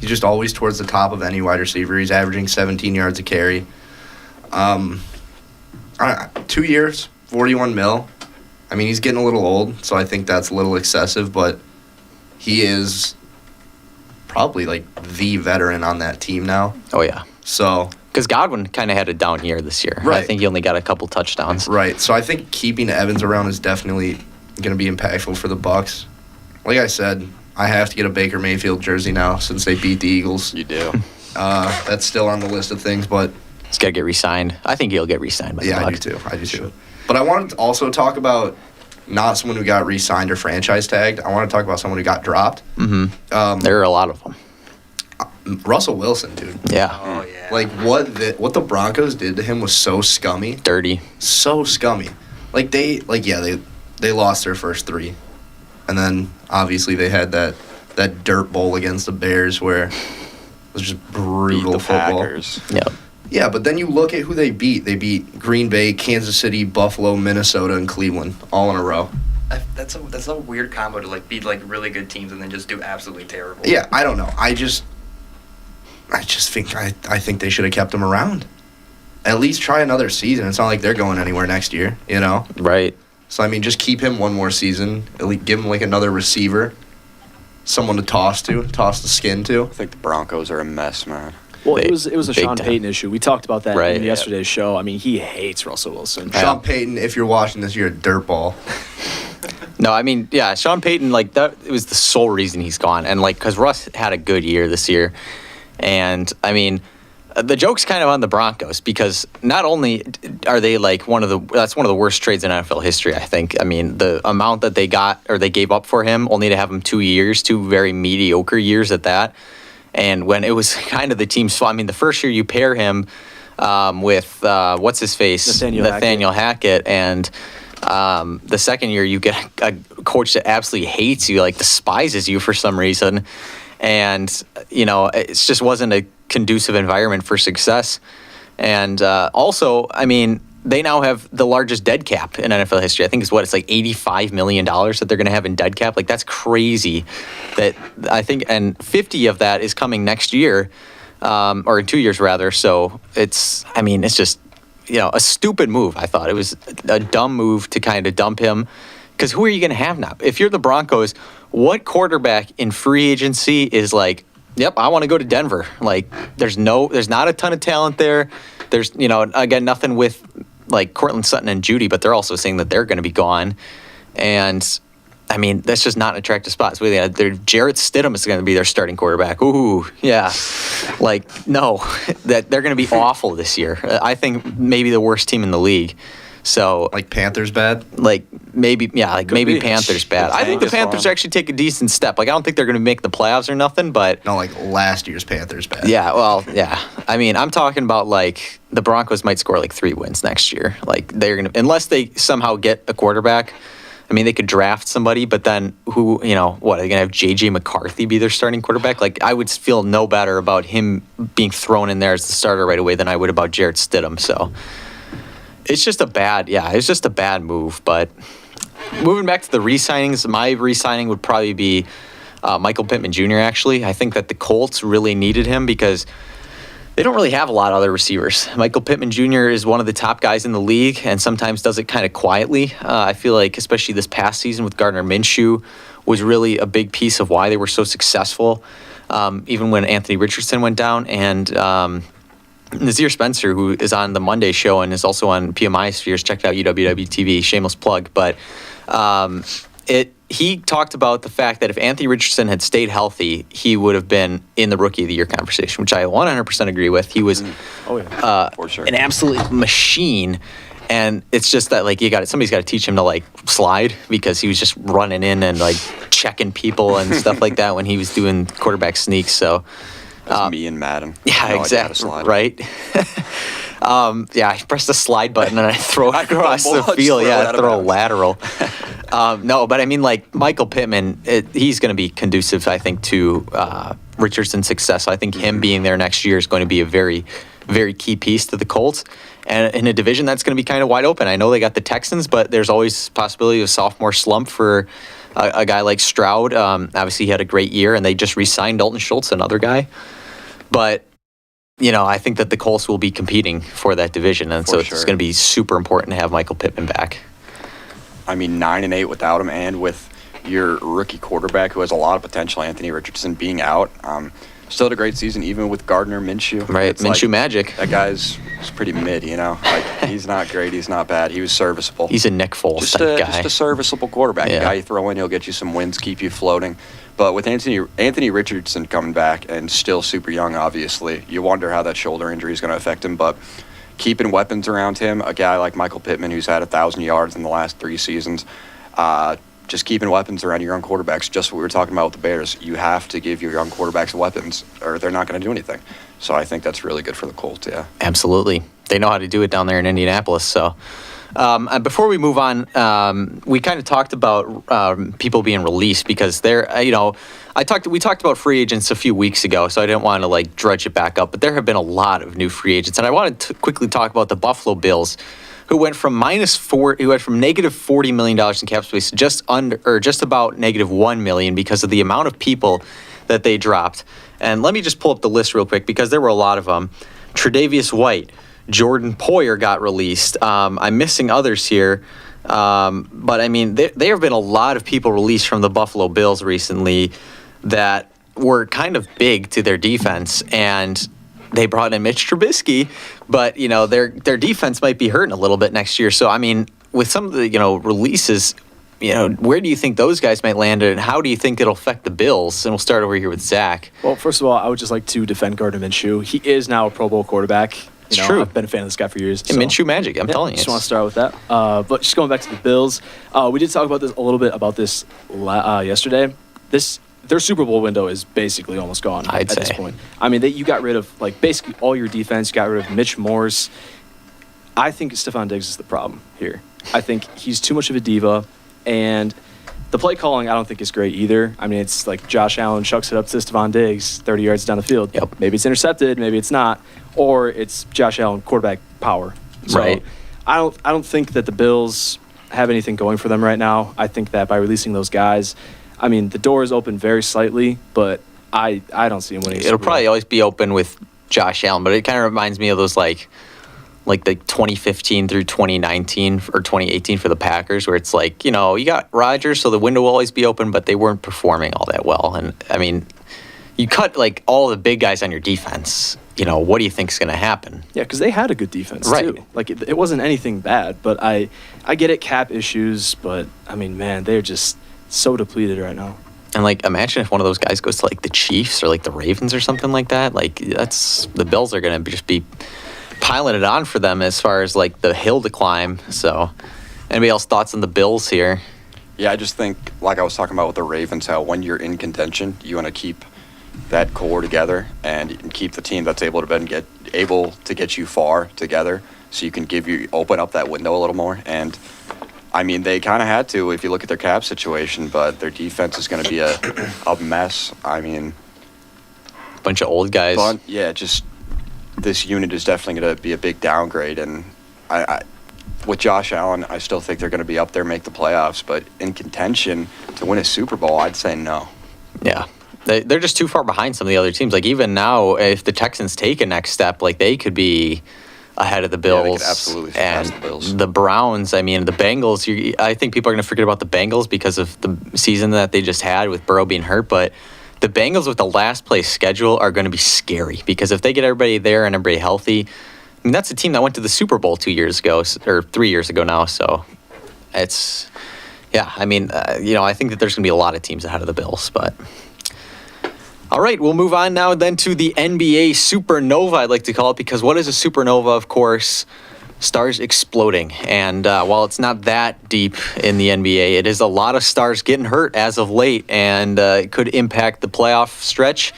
just always towards the top of any wide receiver. He's averaging 17 yards a carry. 2 years, 41 mil. I mean, he's getting a little old, so I think that's a little excessive, but he is probably like the veteran on that team now. Oh, yeah. So, because Godwin kind of had a down year this year. Right. I think he only got a couple touchdowns. right. So I think keeping Evans around is definitely going to be impactful for the Bucs. Like I said, I have to get a Baker Mayfield jersey now since they beat the Eagles. You do. That's still on the list of things, but He's got to get re-signed. I think he'll get re-signed by the yeah, I do Bucs. too. But I wanted to also talk about not someone who got re-signed or franchise tagged. I want to talk about someone who got dropped. Mm-hmm. There are a lot of them. Russell Wilson, dude. Yeah. Oh yeah. Like what the Broncos did to him was so scummy, Dirty. so scummy. They lost their first 3, and then obviously they had that dirt bowl against the Bears where it was just Beat brutal the football. Packers. Yep. Yeah, but then you look at who they beat. They beat Green Bay, Kansas City, Buffalo, Minnesota, and Cleveland all in a row. That's a weird combo to like beat like really good teams and then just do absolutely terrible. Yeah, I don't know. I just think I think they should have kept him around. At least try another season. It's not like they're going anywhere next year, you know? Right. So, I mean, just keep him one more season. At least give him, like, another receiver. Someone to toss the skin to. I think the Broncos are a mess, man. Well, Big- it was a big Sean time. Payton issue. We talked about that Right, in yeah. yesterday's show. I mean, he hates Russell Wilson. Sean Payton, if you're watching this, you're a dirtball. No, I mean, yeah, Sean Payton, like, that it was the sole reason he's gone. And, like, because Russ had a good year this year. And, I mean, the joke's kind of on the Broncos because not only are they, like, that's one of the worst trades in NFL history, I think. I mean, the amount that they got or they gave up for him, only to have him 2 years, 2 very mediocre years at that. And when it was kind of the team's fault, I mean, the first year you pair him with, what's his face? Nathaniel Hackett. And the second year you get a coach that absolutely hates you, like despises you for some reason. And, you know, it just wasn't a conducive environment for success. And also, I mean, they now have the largest dead cap in NFL history. I think it's like $85 million that they're going to have in dead cap. Like, that's crazy. That I think, and 50 of that is coming next year, or in 2 years rather. So it's just, you know, a stupid move. I thought it was a dumb move to kind of dump him. Because who are you going to have now? If you're the Broncos, what quarterback in free agency is like, yep, I want to go to Denver? Like, there's not a ton of talent there. There's, you know, again, nothing with like Cortland Sutton and Judy, but they're also saying that they're going to be gone. And I mean, that's just not an attractive spot. So Jarrett Stidham is going to be their starting quarterback. Ooh, yeah. Like, no, that they're going to be awful this year. I think maybe the worst team in the league. So Like Panthers bad? like maybe be. Panthers bad. I think the Panthers actually take a decent step. Like, I don't think they're going to make the playoffs or nothing, but No, like last year's Panthers bad. yeah, well, yeah. I mean, I'm talking about like the Broncos might score like 3 wins next year. Like, they're going to, unless they somehow get a quarterback. I mean, they could draft somebody, but then who, you know, what, are they going to have J.J. McCarthy be their starting quarterback? Like, I would feel no better about him being thrown in there as the starter right away than I would about Jarrett Stidham. So it's just a bad move. But moving back to the re-signings, my re-signing would probably be Michael Pittman Jr., actually. I think that the Colts really needed him because they don't really have a lot of other receivers. Michael Pittman Jr. is one of the top guys in the league and sometimes does it kind of quietly. I feel like, especially this past season with Gardner Minshew, was really a big piece of why they were so successful, even when Anthony Richardson went down. And Nazir Spencer, who is on the Monday show and is also on PMI Spheres, check out UWW-TV, shameless plug. But he talked about the fact that if Anthony Richardson had stayed healthy, he would have been in the Rookie of the Year conversation, which I 100% agree with. He was For sure. an absolute machine. And it's just that, like, somebody's got to teach him to, like, slide, because he was just running in and, like, checking people and stuff like that when he was doing quarterback sneaks. So That's me and Madden. Yeah, No idea how to exactly. slide. Right. Yeah, I press the slide button and I throw it I throw across a the ball, field. just throw it Yeah, out of throw a bounds. lateral. No, but I mean, like Michael Pittman, he's going to be conducive, I think, to Richardson's success. I think him being there next year is going to be a very, very key piece to the Colts. And in a division that's going to be kind of wide open. I know they got the Texans, but there's always possibility of a sophomore slump for a guy like Stroud. Obviously, he had a great year, and they just re-signed Dalton Schultz, another guy. But I think that the Colts will be competing for that division, and For so sure. it's going to be super important to have Michael Pittman back. I mean, 9-8 without him, and with your rookie quarterback who has a lot of potential, Anthony Richardson, being out. Still had a great season, even with Gardner Minshew. Right, It's Minshew like, magic. That guy's pretty mid, Like, he's not great, he's not bad. He was serviceable. He's a Nick Foles just type a, guy. just a serviceable quarterback. Yeah. A guy you throw in, he'll get you some wins, keep you floating. But with Anthony Richardson coming back and still super young, obviously, you wonder how that shoulder injury is going to affect him. But keeping weapons around him, a guy like Michael Pittman, who's had 1,000 yards in the last 3 seasons, just keeping weapons around your young quarterbacks, just what we were talking about with the Bears. You have to give your young quarterbacks weapons, or they're not going to do anything. So I think that's really good for the Colts, yeah. Absolutely. They know how to do it down there in Indianapolis. So and before we move on, we kind of talked about people being released because they're, we talked about free agents a few weeks ago, so I didn't want to drudge it back up. But there have been a lot of new free agents, and I wanted to quickly talk about the Buffalo Bills, who went from negative $40 million in cap space to just about negative $1 million because of the amount of people that they dropped. And let me just pull up the list real quick because there were a lot of them. Tre'Davious White, Jordan Poyer got released. I'm missing others here. But I mean, there have been a lot of people released from the Buffalo Bills recently that were kind of big to their defense, and they brought in Mitch Trubisky, but their defense might be hurting a little bit next year. So I mean, with some of the releases, where do you think those guys might land, and how do you think it'll affect the Bills? And we'll start over here with Zach. Well, first of all, I would just like to defend Gardner Minshew. He is now a Pro Bowl quarterback. It's true. I've been a fan of this guy for years. Yeah, Minshew magic, I'm telling you. Just want to start with that. But just going back to the Bills, we did talk about this a little bit yesterday. Their Super Bowl window is basically almost gone at this point. I mean, you got rid of basically all your defense. You got rid of Mitch Morse. I think Stephon Diggs is the problem here. I think he's too much of a diva, and the play calling I don't think is great either. I mean, it's like Josh Allen chucks it up to Stephon Diggs 30 yards down the field. Yep. Maybe it's intercepted, maybe it's not, or it's Josh Allen quarterback power. So Right. I don't think that the Bills have anything going for them right now. I think that by releasing those guys, I mean, the door is open very slightly, but I don't see him winning. It'll probably always be open with Josh Allen, but it kind of reminds me of those like the 2015 through 2019 or 2018 for the Packers, where it's you got Rodgers, so the window will always be open, but they weren't performing all that well. And I mean, you cut all the big guys on your defense. What do you think is going to happen? Yeah, because they had a good defense Right. too. It wasn't anything bad, but I get it, cap issues, but I mean, man, they're just so depleted right now. And imagine if one of those guys goes to the Chiefs or the Ravens or something like that. That's the Bills are going to just be piling it on for them as far as the hill to climb. So, anybody else thoughts on the Bills here? Yeah, I just think, like I was talking about with the Ravens, how when you're in contention, you want to keep that core together and keep the team that's able to get you far together, so you can open up that window a little more. And I mean, they kind of had to if you look at their cap situation, but their defense is going to be a mess. I mean, Bunch of old guys. Just this unit is definitely going to be a big downgrade. And I with Josh Allen, I still think they're going to be up there, make the playoffs, but in contention to win a Super Bowl, I'd say no. Yeah. They're just too far behind some of the other teams. Even now, if the Texans take a next step, they could be ahead of the Bills. Yeah, they could absolutely surpass the Bills. The Browns, I mean, the Bengals, I think people are going to forget about the Bengals because of the season that they just had with Burrow being hurt, but the Bengals with the last place schedule are going to be scary because if they get everybody there and everybody healthy, I mean, that's a team that went to the Super Bowl 2 years ago, or 3 years ago now, so it's, yeah, I mean, I think that there's going to be a lot of teams ahead of the Bills, but... All right, we'll move on now then to the NBA supernova, I'd like to call it, because what is a supernova, of course? Stars exploding. And while it's not that deep in the NBA, it is a lot of stars getting hurt as of late, and it could impact the playoff stretch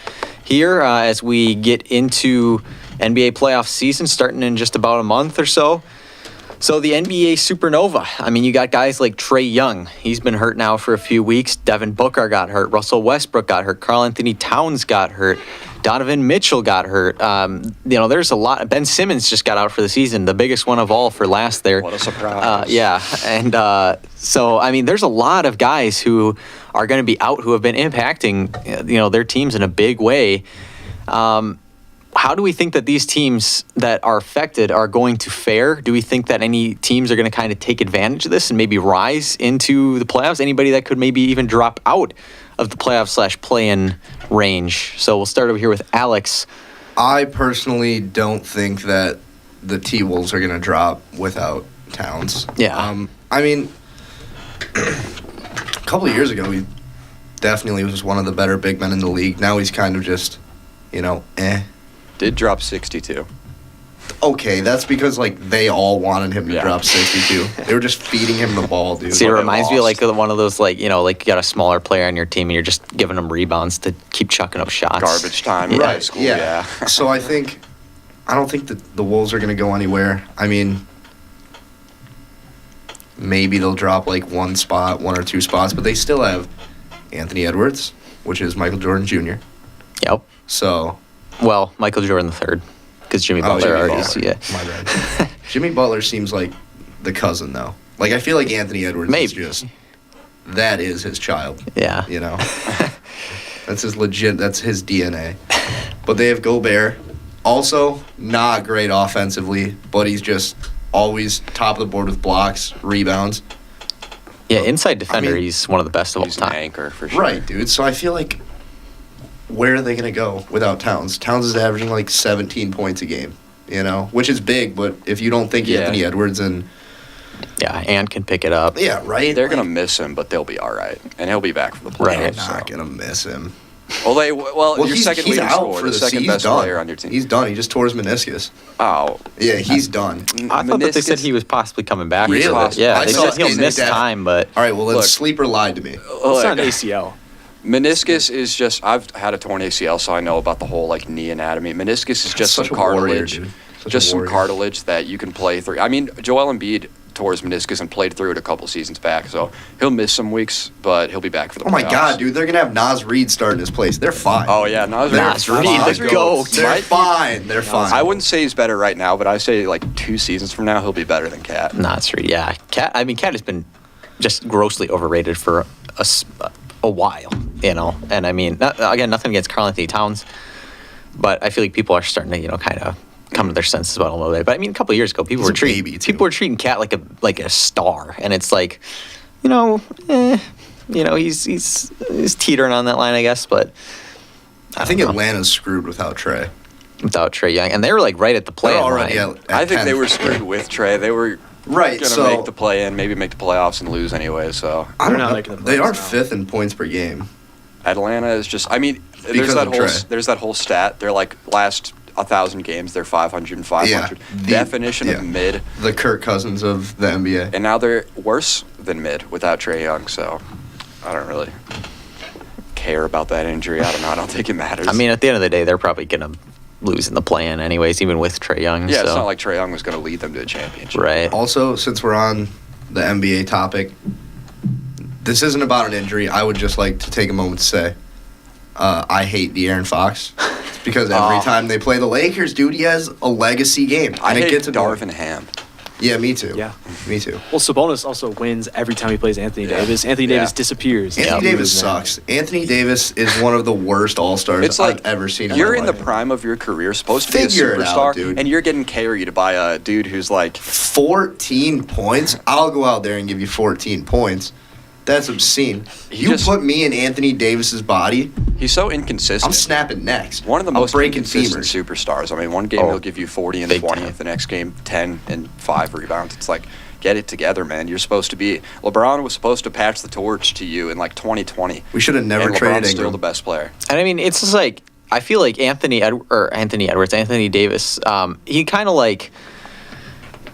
here as we get into NBA playoff season starting in just about a month or so. So the NBA Supernova, I mean, you got guys like Trae Young. He's been hurt now for a few weeks. Devin Booker got hurt. Russell Westbrook got hurt. Karl-Anthony Towns got hurt. Donovan Mitchell got hurt. There's a lot. Ben Simmons just got out for the season, the biggest one of all for last there. What a surprise. Yeah, and so, I mean, there's a lot of guys who are going to be out who have been impacting, their teams in a big way. How do we think that these teams that are affected are going to fare? Do we think that any teams are going to kind of take advantage of this and maybe rise into the playoffs? Anybody that could maybe even drop out of the playoff / play-in range? So we'll start over here with Alex. I personally don't think that the T-Wolves are going to drop without Towns. Yeah. I mean, a couple of years ago, he definitely was one of the better big men in the league. Now he's kind of just, Did drop 62. Okay, that's because they all wanted him to drop 62. They were just feeding him the ball, dude. See, it reminds me of one of those you got a smaller player on your team and you're just giving them rebounds to keep chucking up shots. Garbage time in high school. Yeah. So I don't think that the Wolves are going to go anywhere. I mean, maybe they'll drop one spot, 1 or 2 spots, but they still have Anthony Edwards, which is Michael Jordan Jr. Yep. So. Well, Michael Jordan III, because Jimmy Butler already. Yeah. My bad. Jimmy Butler seems like the cousin, though. I feel like Anthony Edwards that is his child. Yeah. That's his DNA. But they have Gobert. Also, not great offensively, but he's just always top of the board with blocks, rebounds. Yeah, inside defender, he's one of the best of all time. He's an anchor, for sure. Right, dude. So I feel like, where are they going to go without Towns? Towns is averaging 17 points a game, which is big, but if you don't think Anthony Edwards and... Yeah, and can pick it up. Yeah, right? They're going to miss him, but they'll be all right. And he'll be back for the playoffs. Right. They're not going to miss him. Well, your second he's leading out scorer, for the second best player on your team. He's done. He just tore his meniscus. Oh. Yeah, he's done. I thought that they said he was possibly coming back. Really? Yeah, they said he'll miss time, but... All right, well, then Sleeper lied to me. It's not an ACL. Meniscus is just, I've had a torn ACL, so I know about the whole knee anatomy. Meniscus is just some cartilage. Some cartilage that you can play through. I mean, Joel Embiid tore his meniscus and played through it a couple seasons back, so he'll miss some weeks, but he'll be back for the playoffs. Oh my God, dude, they're going to have Nas Reed starting his place. They're fine. Oh yeah, Nas Reed, the GOAT. They're fine. They're fine. I wouldn't say he's better right now, but I say 2 seasons from now, he'll be better than Cat. Nas Reed, yeah. Cat has been just grossly overrated for a while, and I mean, again, nothing against Karl-Anthony Towns, but I feel like people are starting to, kind of come to their senses about him a little bit. But I mean, a couple of years ago, people were treating Cat like a star, and it's he's teetering on that line, I guess. But I think Atlanta's screwed without Trae. Without Trae Young, and they were right at the play-in line. I think they were screwed with Trae. They were going to make the play-in, maybe make the playoffs and lose anyway. So they're not making the playoffs. They are 5th in points per game. Atlanta is just. I mean, there's that whole stat. They're last 1,000 games, they're 500 and 500. Yeah, definition of mid. The Kirk Cousins of the NBA. And now they're worse than mid without Trae Young, so I don't really care about that injury. I don't know. I don't think it matters. I mean, at the end of the day, they're probably going to lose in the play-in anyways, even with Trae Young. Yeah, it's not like Trae Young was going to lead them to a championship. Right. Also, since we're on the NBA topic, this isn't about an injury. I would just like to take a moment to say I hate De'Aaron Fox. Because every time they play the Lakers, dude, he has a legacy game. I hate Darvin Ham. Yeah, me too. Yeah. Me too. Well, Sabonis also wins every time he plays Anthony Davis. Anthony Davis disappears. Anthony Davis sucks. Anthony Davis is one of the worst all-stars I've ever seen. You're in the prime of your career, supposed to be a superstar, and you're getting carried by a dude who's 14 points? I'll go out there and give you 14 points. That's obscene. You put me in Anthony Davis's body. He's so inconsistent. I'm snapping necks. One of the most inconsistent superstars. I mean, one game he'll give you 40 and 20. The next game, 10 and 5 rebounds. It's get it together, man. You're supposed to be. LeBron was supposed to pass the torch to you in 2020. We should have never traded Ingram. LeBron's still the best player. And I mean, it's just I feel like Anthony Davis. He kind of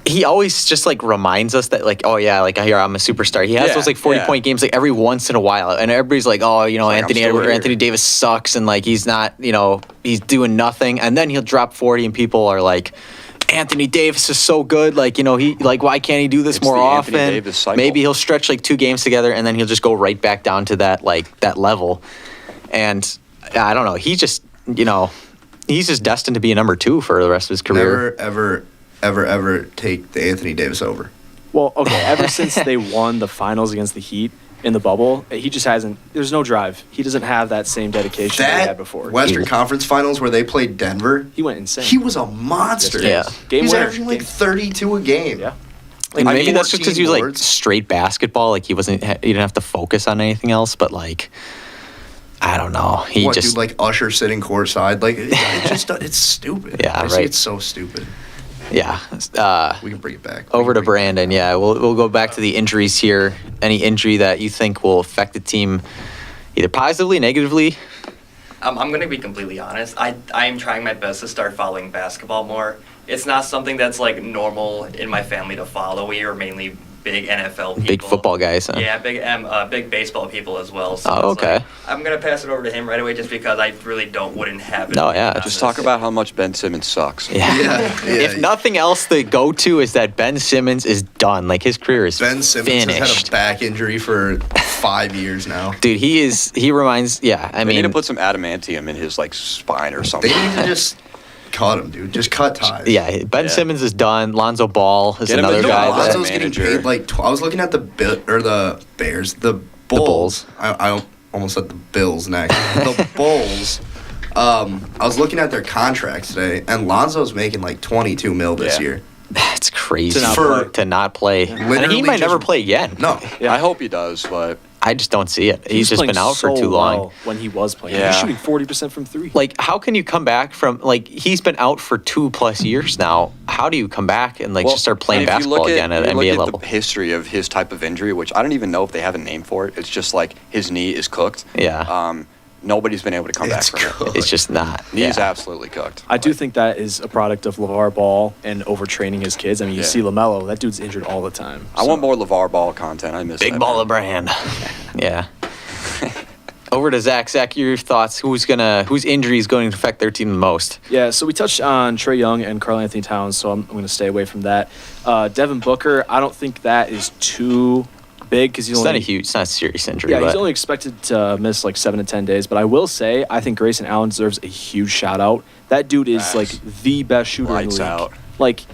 he always just like reminds us that like, oh yeah, like here I'm a superstar. He has Yeah, those like 40-point games like every once in a while, and everybody's like, oh, you know, like, I'm still here. Anthony Davis sucks, and like he's not, you know, he's doing nothing, and then he'll drop 40, and people are like, Anthony Davis is so good, like, you know, he like, why can't he do this It's more the often? Anthony Davis cycle. Maybe he'll stretch like 2 games together, and then he'll just go right back down to that like that level, and I don't know, he just, you know, he's just destined to be a number 2 for the rest of his career. Never, ever take the Anthony Davis over. Well, okay, ever since they won the finals against the Heat in the bubble, he just hasn't. There's no drive. He doesn't have that same dedication that he had That before. Western Conference Finals where they played Denver, He went insane. he was a monster. Yeah. Game He's winner. averaging like 32 a game. Yeah. And Like, maybe that's just because he was 14 like boards. straight basketball. Like he didn't have to focus on anything else. But like, I don't know. He What, just dude, like Usher sitting courtside? Like, it just, it's stupid. Yeah, I see right. it's so stupid. yeah. We can bring it back. Over to We can bring it Brandon. Yeah, we'll go back to the injuries here. Any injury that you think will affect the team, either positively, negatively? I'm going to be completely honest. I'm trying my best to start following basketball more. It's not something that's like normal in my family to follow. We are mainly big NFL people. Big football guys. Huh? Yeah, big baseball people as well. So Oh, it's okay. like, I'm gonna pass it over to him right away, just because I really wouldn't have it. No, yeah, on Just this. talk about how much Ben Simmons sucks. Yeah. Yeah, If yeah. nothing else, the go-to is that Ben Simmons is done. Like his career is Ben Simmons finished. has had a back injury for 5 years now. Dude, he reminds. Yeah, I They need to mean, put some adamantium in his like spine or They something. need to just cut him, dude. Just cut ties. yeah, Ben Yeah. Simmons is done. Lonzo Ball is Get him another into guy. a that- Lonzo's getting manager. paid like I was looking at the Bears, the Bulls. Bulls. I almost said the Bills next. The Bulls. I was looking at their contracts today, and Lonzo's making like 22 mil this Yeah. year. That's crazy To not play. play. And he Literally might never just- play again. No, Yeah. I hope he does, but I just don't see it. He He's was just been playing out for so too long. well when he was playing. Yeah. He's shooting 40% from 3. Like, how can you come back from like he's been out for 2+ years now? How do you come back and like well, just start playing and if you basketball look again at you NBA look level? the history of his type of injury, which I don't even know if they have a name for it. It's just like his knee is cooked. Yeah. Nobody's been able to come back it's from it. good. It's just not. Knee is yeah. absolutely cooked. I do think that is a product of LeVar Ball and overtraining his kids. I mean, you Yeah. see LaMelo, that dude's injured all the time. I want more LeVar Ball content. I miss Big that, ball man. of brand. Yeah. Over to Zach. Zach, your thoughts? Whose injury is going to affect their team the most? Yeah, so we touched on Trey Young and Karl Anthony Towns, so I'm going to stay away from that. Devin Booker, I don't think that is too big because he's It's not only a huge, it's not a serious injury. yeah, but he's only expected to miss like 7 to 10 days. But I will say, I think Grayson Allen deserves a huge shout out. That dude is Facts. like the best shooter Lights in the league. out. Like,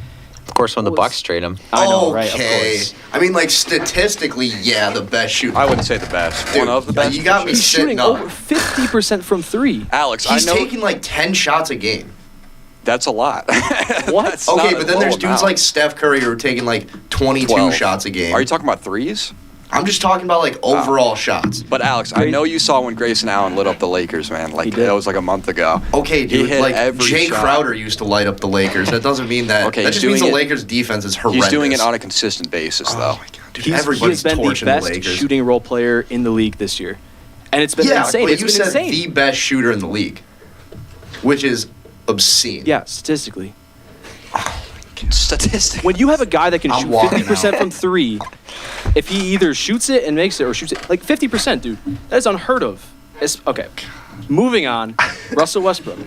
of course when the was- Bucks trade him. I know, right? Of Okay. course. I mean, like statistically, yeah, the best shooter. I wouldn't say the best. Dude, One of the best. you got for me sure. He's shooting sitting up. over 50% from 3. Alex, He's I know taking like 10 shots a game. that's a lot. What? That's Okay, not a but then low there's dudes amount. like Steph Curry who are taking like 22 12. shots a game. Are you talking about threes? I'm just talking about like overall shots. But Alex, I know you saw when Grayson Allen lit up the Lakers, man. Like He did. that was like a month ago. Okay, He dude, hit like every Jay shot. Crowder used to light up the Lakers. That doesn't mean that. Okay, that he's just means the doing it- Lakers' defense is horrendous. He's doing it on a consistent basis, Oh though. my god, dude! He has Everybody's been the torching best the Lakers. shooting role player in the league this year. And it's been yeah, insane. but It's you been said insane. the best shooter in the league, which is obscene. Yeah, statistically. Statistic. When you have a guy that can I'm shoot walking 50% out. from 3, if he either shoots it and makes it or shoots it, like 50%, dude, that is unheard of. Okay, moving on. Russell Westbrook.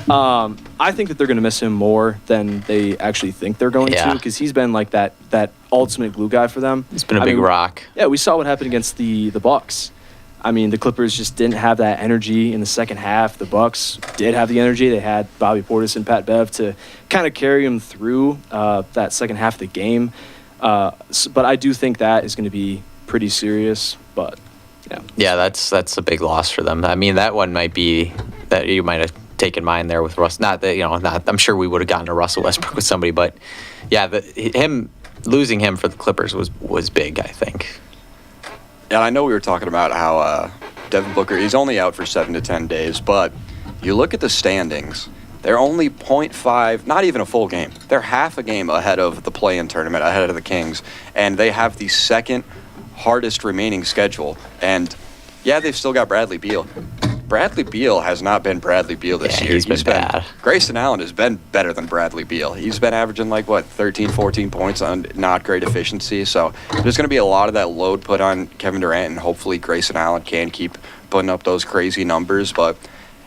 I think that they're going to miss him more than they actually think they're going Yeah. to because he's been like that ultimate glue guy for them. It's been a I big mean, rock. Yeah, we saw what happened against the Bucks. I mean, the Clippers just didn't have that energy in the second half. The Bucks did have the energy. They had Bobby Portis and Pat Bev to kind of carry them through that second half of the game. But I do think that is going to be pretty serious. But yeah, Yeah, that's a big loss for them. I mean, that one might be that you might have taken mine there with Russ. Not that I'm sure we would have gotten to Russell Westbrook with somebody, but yeah, losing him for the Clippers was big. I think. And I know we were talking about how Devin Booker, he's only out for 7 to 10 days, but you look at the standings, they're only 0.5, not even a full game. They're half a game ahead of the play-in tournament, ahead of the Kings, and they have the second hardest remaining schedule. And yeah, they've still got Bradley Beal, Bradley Beal has not been Bradley Beal this year. He's been bad. Grayson Allen has been better than Bradley Beal. He's been averaging 13, 14 points on not great efficiency. So there's going to be a lot of that load put on Kevin Durant, and hopefully Grayson Allen can keep putting up those crazy numbers.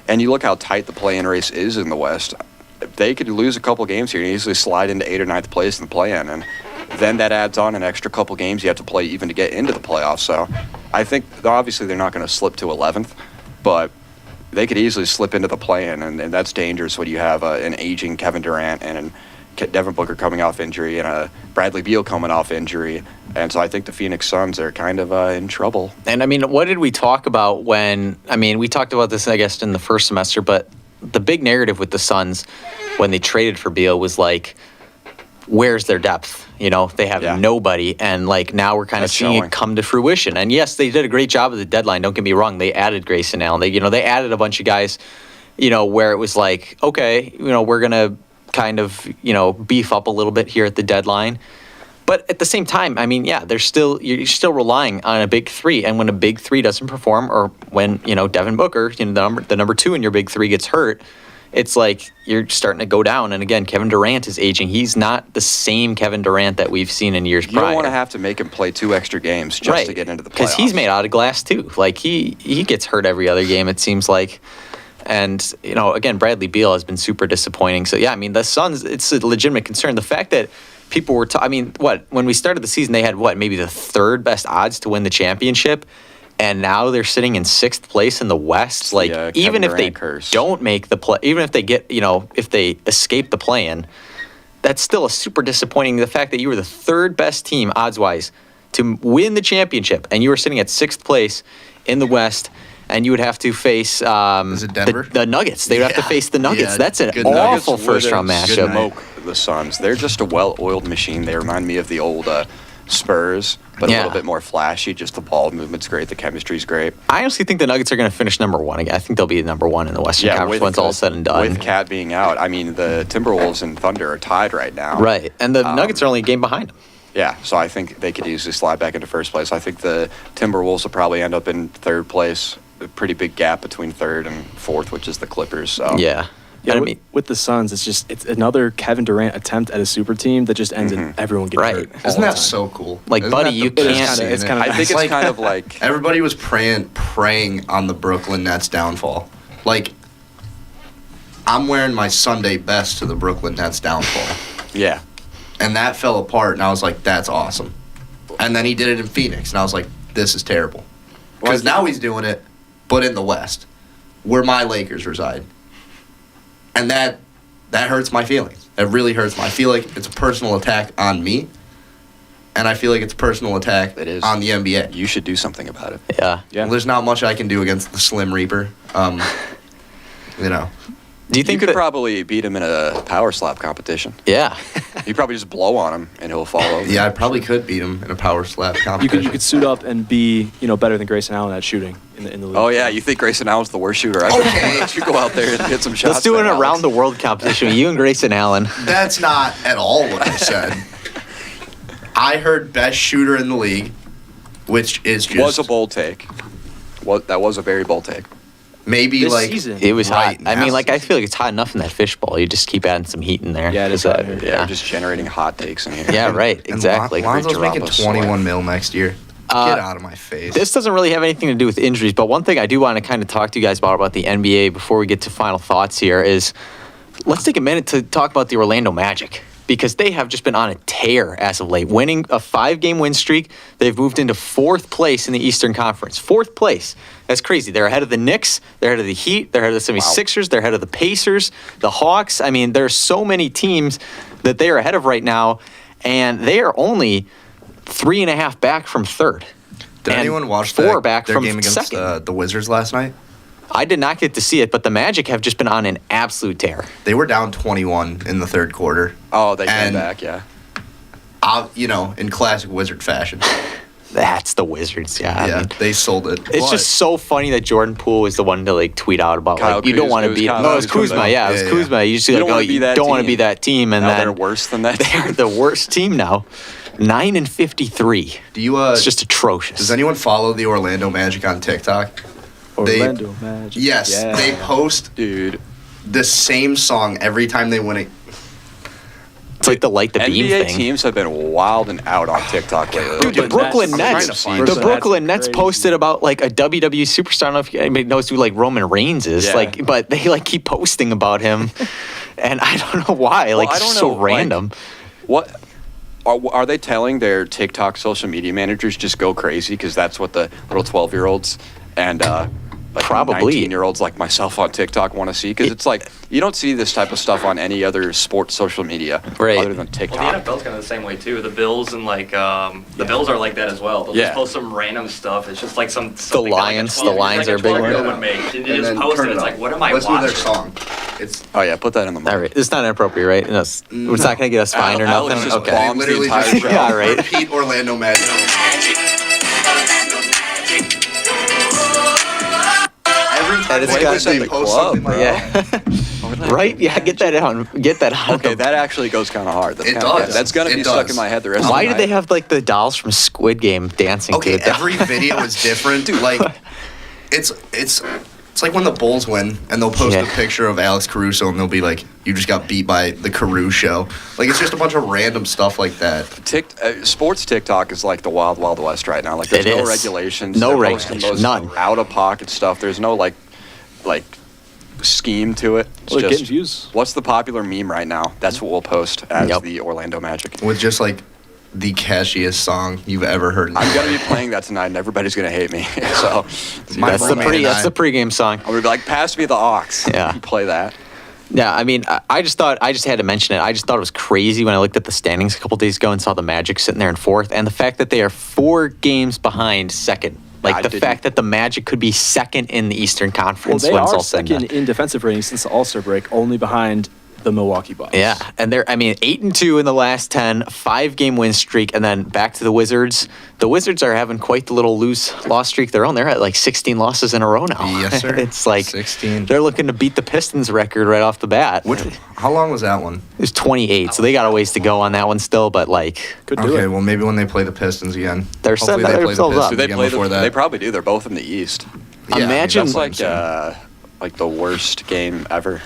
And you look how tight the play-in race is in the West. If they could lose a couple games here and easily slide into 8th or 9th place in the play-in, and then that adds on an extra couple games you have to play even to get into the playoffs. So I think obviously they're not going to slip to 11th, but they could easily slip into the play-in, and that's dangerous when you have an aging Kevin Durant and Devin Booker coming off injury and a Bradley Beal coming off injury. And so I think the Phoenix Suns are kind of in trouble. And, I mean, what did we talk about we talked about this, I guess, in the first semester, but the big narrative with the Suns when they traded for Beal was like, where's their depth? They have nobody, and now we're kind of seeing it come to fruition. And yes, they did a great job at the deadline. Don't get me wrong; they added Grayson Allen. They added a bunch of guys, where it was like, okay, we're gonna kind of beef up a little bit here at the deadline. But at the same time, I mean, you're still relying on a big three, and when a big three doesn't perform, or when Devin Booker, the number two in your big three gets hurt, it's like you're starting to go down. And again, Kevin Durant is aging. He's not the same Kevin Durant that we've seen in years prior. You don't want to have to make him play 2 extra games just to get into the playoffs. Because he's made out of glass too. Like he gets hurt every other game, it seems like. And, again, Bradley Beal has been super disappointing. So, yeah, I mean, the Suns, it's a legitimate concern. The fact that people were when we started the season, they had maybe the 3rd best odds to win the championship. And now they're sitting in 6th place in the West. Even if they don't make the play, even if they get, if they escape the play-in, that's still a super disappointing. The fact that you were the 3rd best team odds-wise to win the championship, and you were sitting at 6th place in the West, and you would have to face is it Denver? The Nuggets. They would have to face the Nuggets. Yeah, that's an awful first-round matchup. Smoke the Suns. They're just a well-oiled machine. They remind me of the old Spurs, but a little bit more flashy. Just the ball movement's great. The chemistry's great. I honestly think the Nuggets are going to finish number 1 again. I think they'll be number 1 in the Western Conference once all said and done. With Cat being out, I mean, the Timberwolves and Thunder are tied right now. Right, and the Nuggets are only a game behind them. Yeah, so I think they could easily slide back into first place. I think the Timberwolves will probably end up in 3rd place. A pretty big gap between 3rd and 4th, which is the Clippers. So. Yeah. With the Suns, it's another Kevin Durant attempt at a super team that just ends in everyone getting hurt. Isn't that so cool? Buddy, you can't. It's kind of. I think it's kind of like everybody was praying on the Brooklyn Nets downfall. I'm wearing my Sunday best to the Brooklyn Nets downfall. Yeah. And that fell apart, and I was like, that's awesome. And then he did it in Phoenix, and I was like, this is terrible. Because now he's doing it, but in the West, where my Lakers reside. And that hurts my feelings. It really hurts I feel like it's a personal attack on me, and I feel like it's a personal attack on the NBA. You should do something about it. Yeah. Well, there's not much I can do against the Slim Reaper. Do you think you could probably beat him in a power slap competition? Yeah. You probably just blow on him and he'll fall over. Yeah, I probably could beat him in a power slap competition. You could suit up and be better than Grayson Allen at shooting in the league. Oh yeah, you think Grayson Allen's the worst shooter? Okay. Let you go out there and hit some shots. Let's do an around the world competition with you and Grayson Allen. That's not at all what I said. I heard best shooter in the league, which is just was a bold take. That was a very bold take. Maybe this season. It was hot. now. I mean, I feel like it's hot enough in that fishbowl. You just keep adding some heat in there. Yeah, it is hot here. Yeah, just generating hot takes in here. Yeah, right. Exactly. Lonzo's making Toronto $21 million next year. Get out of my face. This doesn't really have anything to do with injuries, but one thing I do want to kind of talk to you guys about the NBA before we get to final thoughts here is let's take a minute to talk about the Orlando Magic. Because they have just been on a tear as of late, winning a 5-game win streak. They've moved into 4th place in the Eastern Conference. 4th place. That's crazy. They're ahead of the Knicks. They're ahead of the Heat. They're ahead of the 76ers. They're ahead of the Pacers, the Hawks. I mean, there's so many teams that they are ahead of right now, and they are only 3.5 back from 3rd. Did anyone watch their game against second. the Wizards last night? I did not get to see it, but the Magic have just been on an absolute tear. They were down 21 in the 3rd quarter. Oh, they came back, yeah. In classic Wizard fashion. That's the Wizards, yeah. Yeah, they sold it. It's just so funny that Jordan Poole was the one to tweet out about you don't want to be. No, it was Kuzma. Yeah, it was Kuzma. You just don't want to be that team, and now then they're worse than that. They're the worst team now. 9-53. Do you? It's just atrocious. Does anyone follow the Orlando Magic on TikTok? Orlando Magic. Yes, Yeah. they post Dude, the same song every time they win it. It's like the light the beam NBA thing. teams have been wild and out on TikTok lately. Dude, the Brooklyn Brooklyn Nets. I'm Nets, trying to find the some. Brooklyn Nets Crazy. posted about like a WWE superstar. I don't know if anybody knows who like Roman Reigns is, Yeah. like, but they like keep posting about him, and I don't know why. Like, I it's don't so know, like, random. What are they telling their TikTok social media managers just go crazy because that's what the little 12-year-olds and like Probably. 19-year-olds like myself on TikTok want to see? Because it's like you don't see this type of stuff on any other sports social media Right. other than Well, TikTok. the NFL's kind of the same way too. The Bills and like the Bills are like that as well. They'll Yeah. just post some random stuff. It's just like something Lions- that, like, a the Lions like are a big one. 12-year-old would make. And you just post turn it. It's up. like, what am I Let's watching? do their song. It's Oh yeah, put that in the mic. All right, it's not inappropriate, right? No, it's not going to get us fined or Alex nothing. just Okay. bombed the literally entire just show. Yeah, right. repeat Orlando Magic. Every time it's they got- post, they the post club, something like bro. Yeah. Right? Yeah, get that on. Get that on. Okay, that actually goes kind of hard. That's It kinda does. good. That's gonna It be stuck does. in my head the rest Why of the did they night. have like the dolls from Squid Game dancing Okay, to it? every video is different. Like, it's like when the Bulls win and they'll post Yeah. a picture of Alex Caruso and they'll be like, "You just got beat by the Caruso." Like, it's just a bunch of random stuff like that. Sports TikTok is like the wild, wild west right now. Like there's It no is. regulations. No They're posting regulations, most none. Out of pocket stuff. There's no like scheme to it. It's Well, they're just getting views. what's the popular meme right now? That's what we'll post as Yep. the Orlando Magic. With just like the catchiest song you've ever heard. I'm gonna be playing that tonight, and everybody's gonna hate me. So My That's the roommate and that's I- the pregame song. I'm gonna be like, pass me the aux. Yeah. Play that. Yeah, I mean, I just thought I just had to mention it. I just thought it was crazy when I looked at the standings a couple days ago and saw the Magic sitting there in fourth, and the fact that they are 4 games behind second. Like I the didn't- fact that the Magic could be second in the Eastern Well, Conference they when it's are all said and done. second in defensive rating since the All-Star break, only behind the Milwaukee Bucks. Yeah, and they're 8-2 in the last 10, 5-game win streak, and then back to the Wizards. The Wizards are having quite the little loss streak their own. They're at like 16 losses in a row now. Yes, sir. It's like 16. they're looking to beat the Pistons record right off the bat. How long was that one? It was 28, so they got a ways to go on that one still, but like Could do Okay, it. well maybe when they play the Pistons again. They're Hopefully setting they play the themselves up. Pistons Do they again play before that. They probably do. They're both in the East. Yeah, I mean, Imagine- that's what I'm That's saying. like the worst game ever.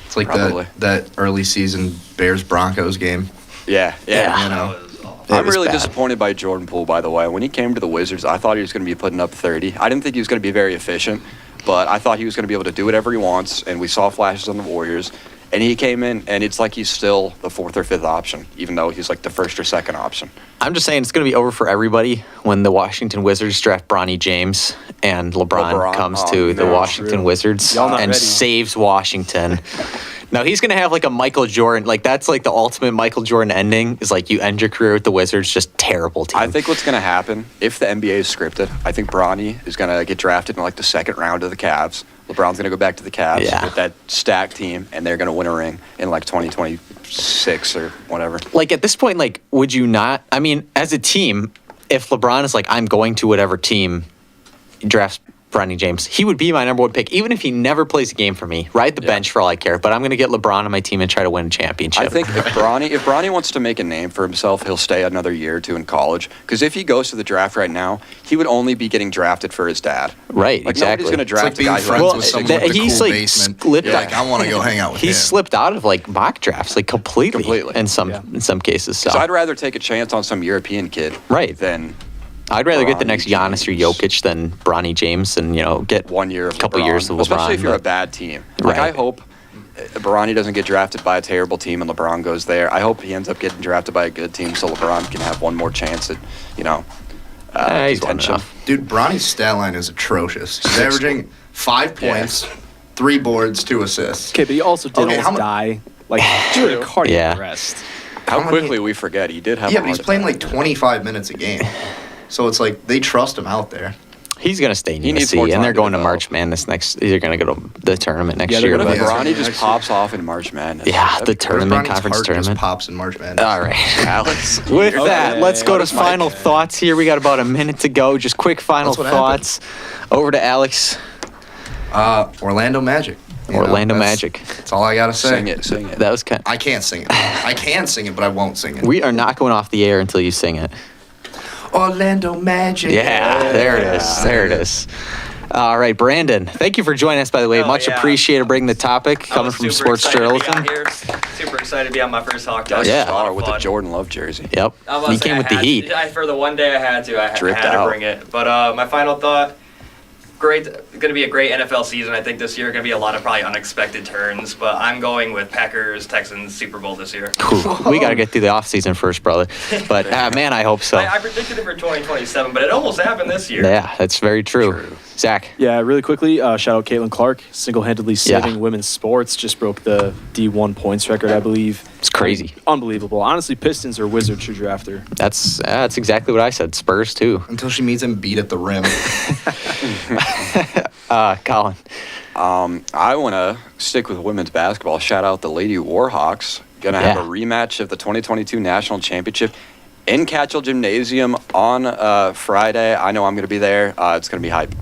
It's like probably. that early season Bears Broncos game. Yeah, Yeah. You know, That was awful. It I'm was really bad. disappointed by Jordan Poole, by the way. When he came to the Wizards, I thought he was going to be putting up 30. I didn't think he was going to be very efficient, but I thought he was going to be able to do whatever he wants, and we saw flashes on the Warriors. And he came in, and it's like he's still the 4th or 5th option, even though he's like the 1st or 2nd option. I'm just saying it's going to be over for everybody when the Washington Wizards draft Bronny James and LeBron comes Oh, to the no, Washington true. Wizards Y'all not and ready. saves Washington. Now he's going to have like a Michael Jordan, like that's like the ultimate Michael Jordan ending is like you end your career with the Wizards, just terrible team. I think what's going to happen, if the NBA is scripted, I think Bronny is going to get drafted in like the 2nd round of the Cavs. LeBron's going to go back to the Cavs Yeah. with that stacked team, and they're going to win a ring in like 2026 or whatever. Like at this point, like would you not? I mean, as a team, if LeBron is like I'm going to whatever team drafts Bronny James, he would be my number 1 pick, even if he never plays a game for me. Ride the Yeah. bench for all I care, but I'm going to get LeBron on my team and try to win a championship. I think if Bronny wants to make a name for himself, he'll stay another year or 2 in college. Because if he goes to the draft right now, he would only be getting drafted for his dad. Right, Like exactly. nobody's going to it's draft like a being guy who friends Well, with has someone that- with the he's, cool like, basement. slipped You're out. like, I want to go hang out with He's him. slipped out of like mock drafts, like completely, Completely. in some cases. So So I'd rather take a chance on some European kid Right. than I'd rather get the Bronny next Giannis or James. Jokic than Bronny James, and get 1 year of couple LeBron. years of Especially LeBron, if you're a but- bad team. Like I Right. hope Bronny doesn't get drafted by a terrible team and LeBron goes there. I hope he ends up getting drafted by a good team so LeBron can have one more chance at, he's won contention. enough. Dude, Bronny's stat line is atrocious. He's averaging 5 points, 3 boards, 2 assists. Okay, but he also did Okay, how almost mu- die, like during a cardiac Yeah. arrest. How How many- quickly we forget he did have Yeah, a but he's heart playing attack. like 25 minutes a game. So it's like they trust him out there. He's gonna stay in He needs more USC, and they're time to going to develop. March Madness next. They're gonna go to the tournament next Yeah, they're year. gonna What if but- Yeah. Bronny just Next pops off in March Madness? yeah, That'd the be tournament Bronny's conference heart tournament. just pops in March Madness. All right. Alex. With Okay. that, let's go to What is Mike? final thoughts here. We got about a minute to go. Just quick final That's what thoughts. Over to Alex. Orlando Magic. You know, Orlando that's- Magic. That's all I gotta say. Sing it. That was kind. I can't sing it. I can sing it, but I won't sing it. We are not going off the air until you sing it. Orlando Magic. Yeah, there it is. There it is. All right, Brandon. Thank you for joining us, by the way. Oh, Much yeah. appreciated bringing the topic I coming was from super sports excited to be journalism. on here. Super excited to be on my first Hawk Talk. Yeah. It's a lot of with the fun. Jordan Love jersey. Yep. I was about You to say came I with the had- heat. for the one day I had to, I Dripped had to out. bring it. But my final thought, going to be a great NFL season. I think this year going to be a lot of probably unexpected turns, but I'm going with Packers Texans Super Bowl this year. We got to get through the offseason first, brother. But man, I hope so. I predicted it for 2027, but it almost happened this year. Yeah, that's very true. Zach. Yeah, really quickly, shout out Caitlin Clark, single-handedly saving Yeah. women's sports. Just broke the D1 points record, I believe. It's crazy. Unbelievable. Honestly, Pistons or Wizards should draft her. That's exactly what I said. Spurs too. Until she meets him beat at the rim. Colin. I want to stick with women's basketball. Shout out the Lady Warhawks. Going to have a rematch of the 2022 National Championship in Catchell Gymnasium on Friday. I know I'm going to be there. It's going to be hype.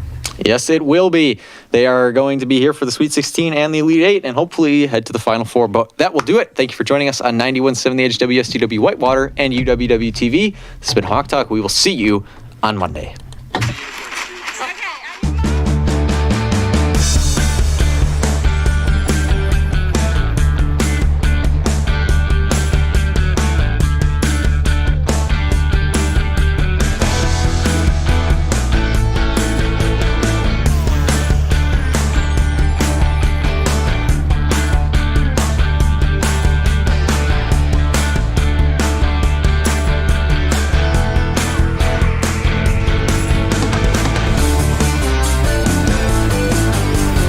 Yes, it will be. They are going to be here for the Sweet 16 and the Elite 8 and hopefully head to the Final Four. But that will do it. Thank you for joining us on 91.7 The Edge, WSTW Whitewater, and UWW TV. This has been Hawk Talk. We will see you on Monday.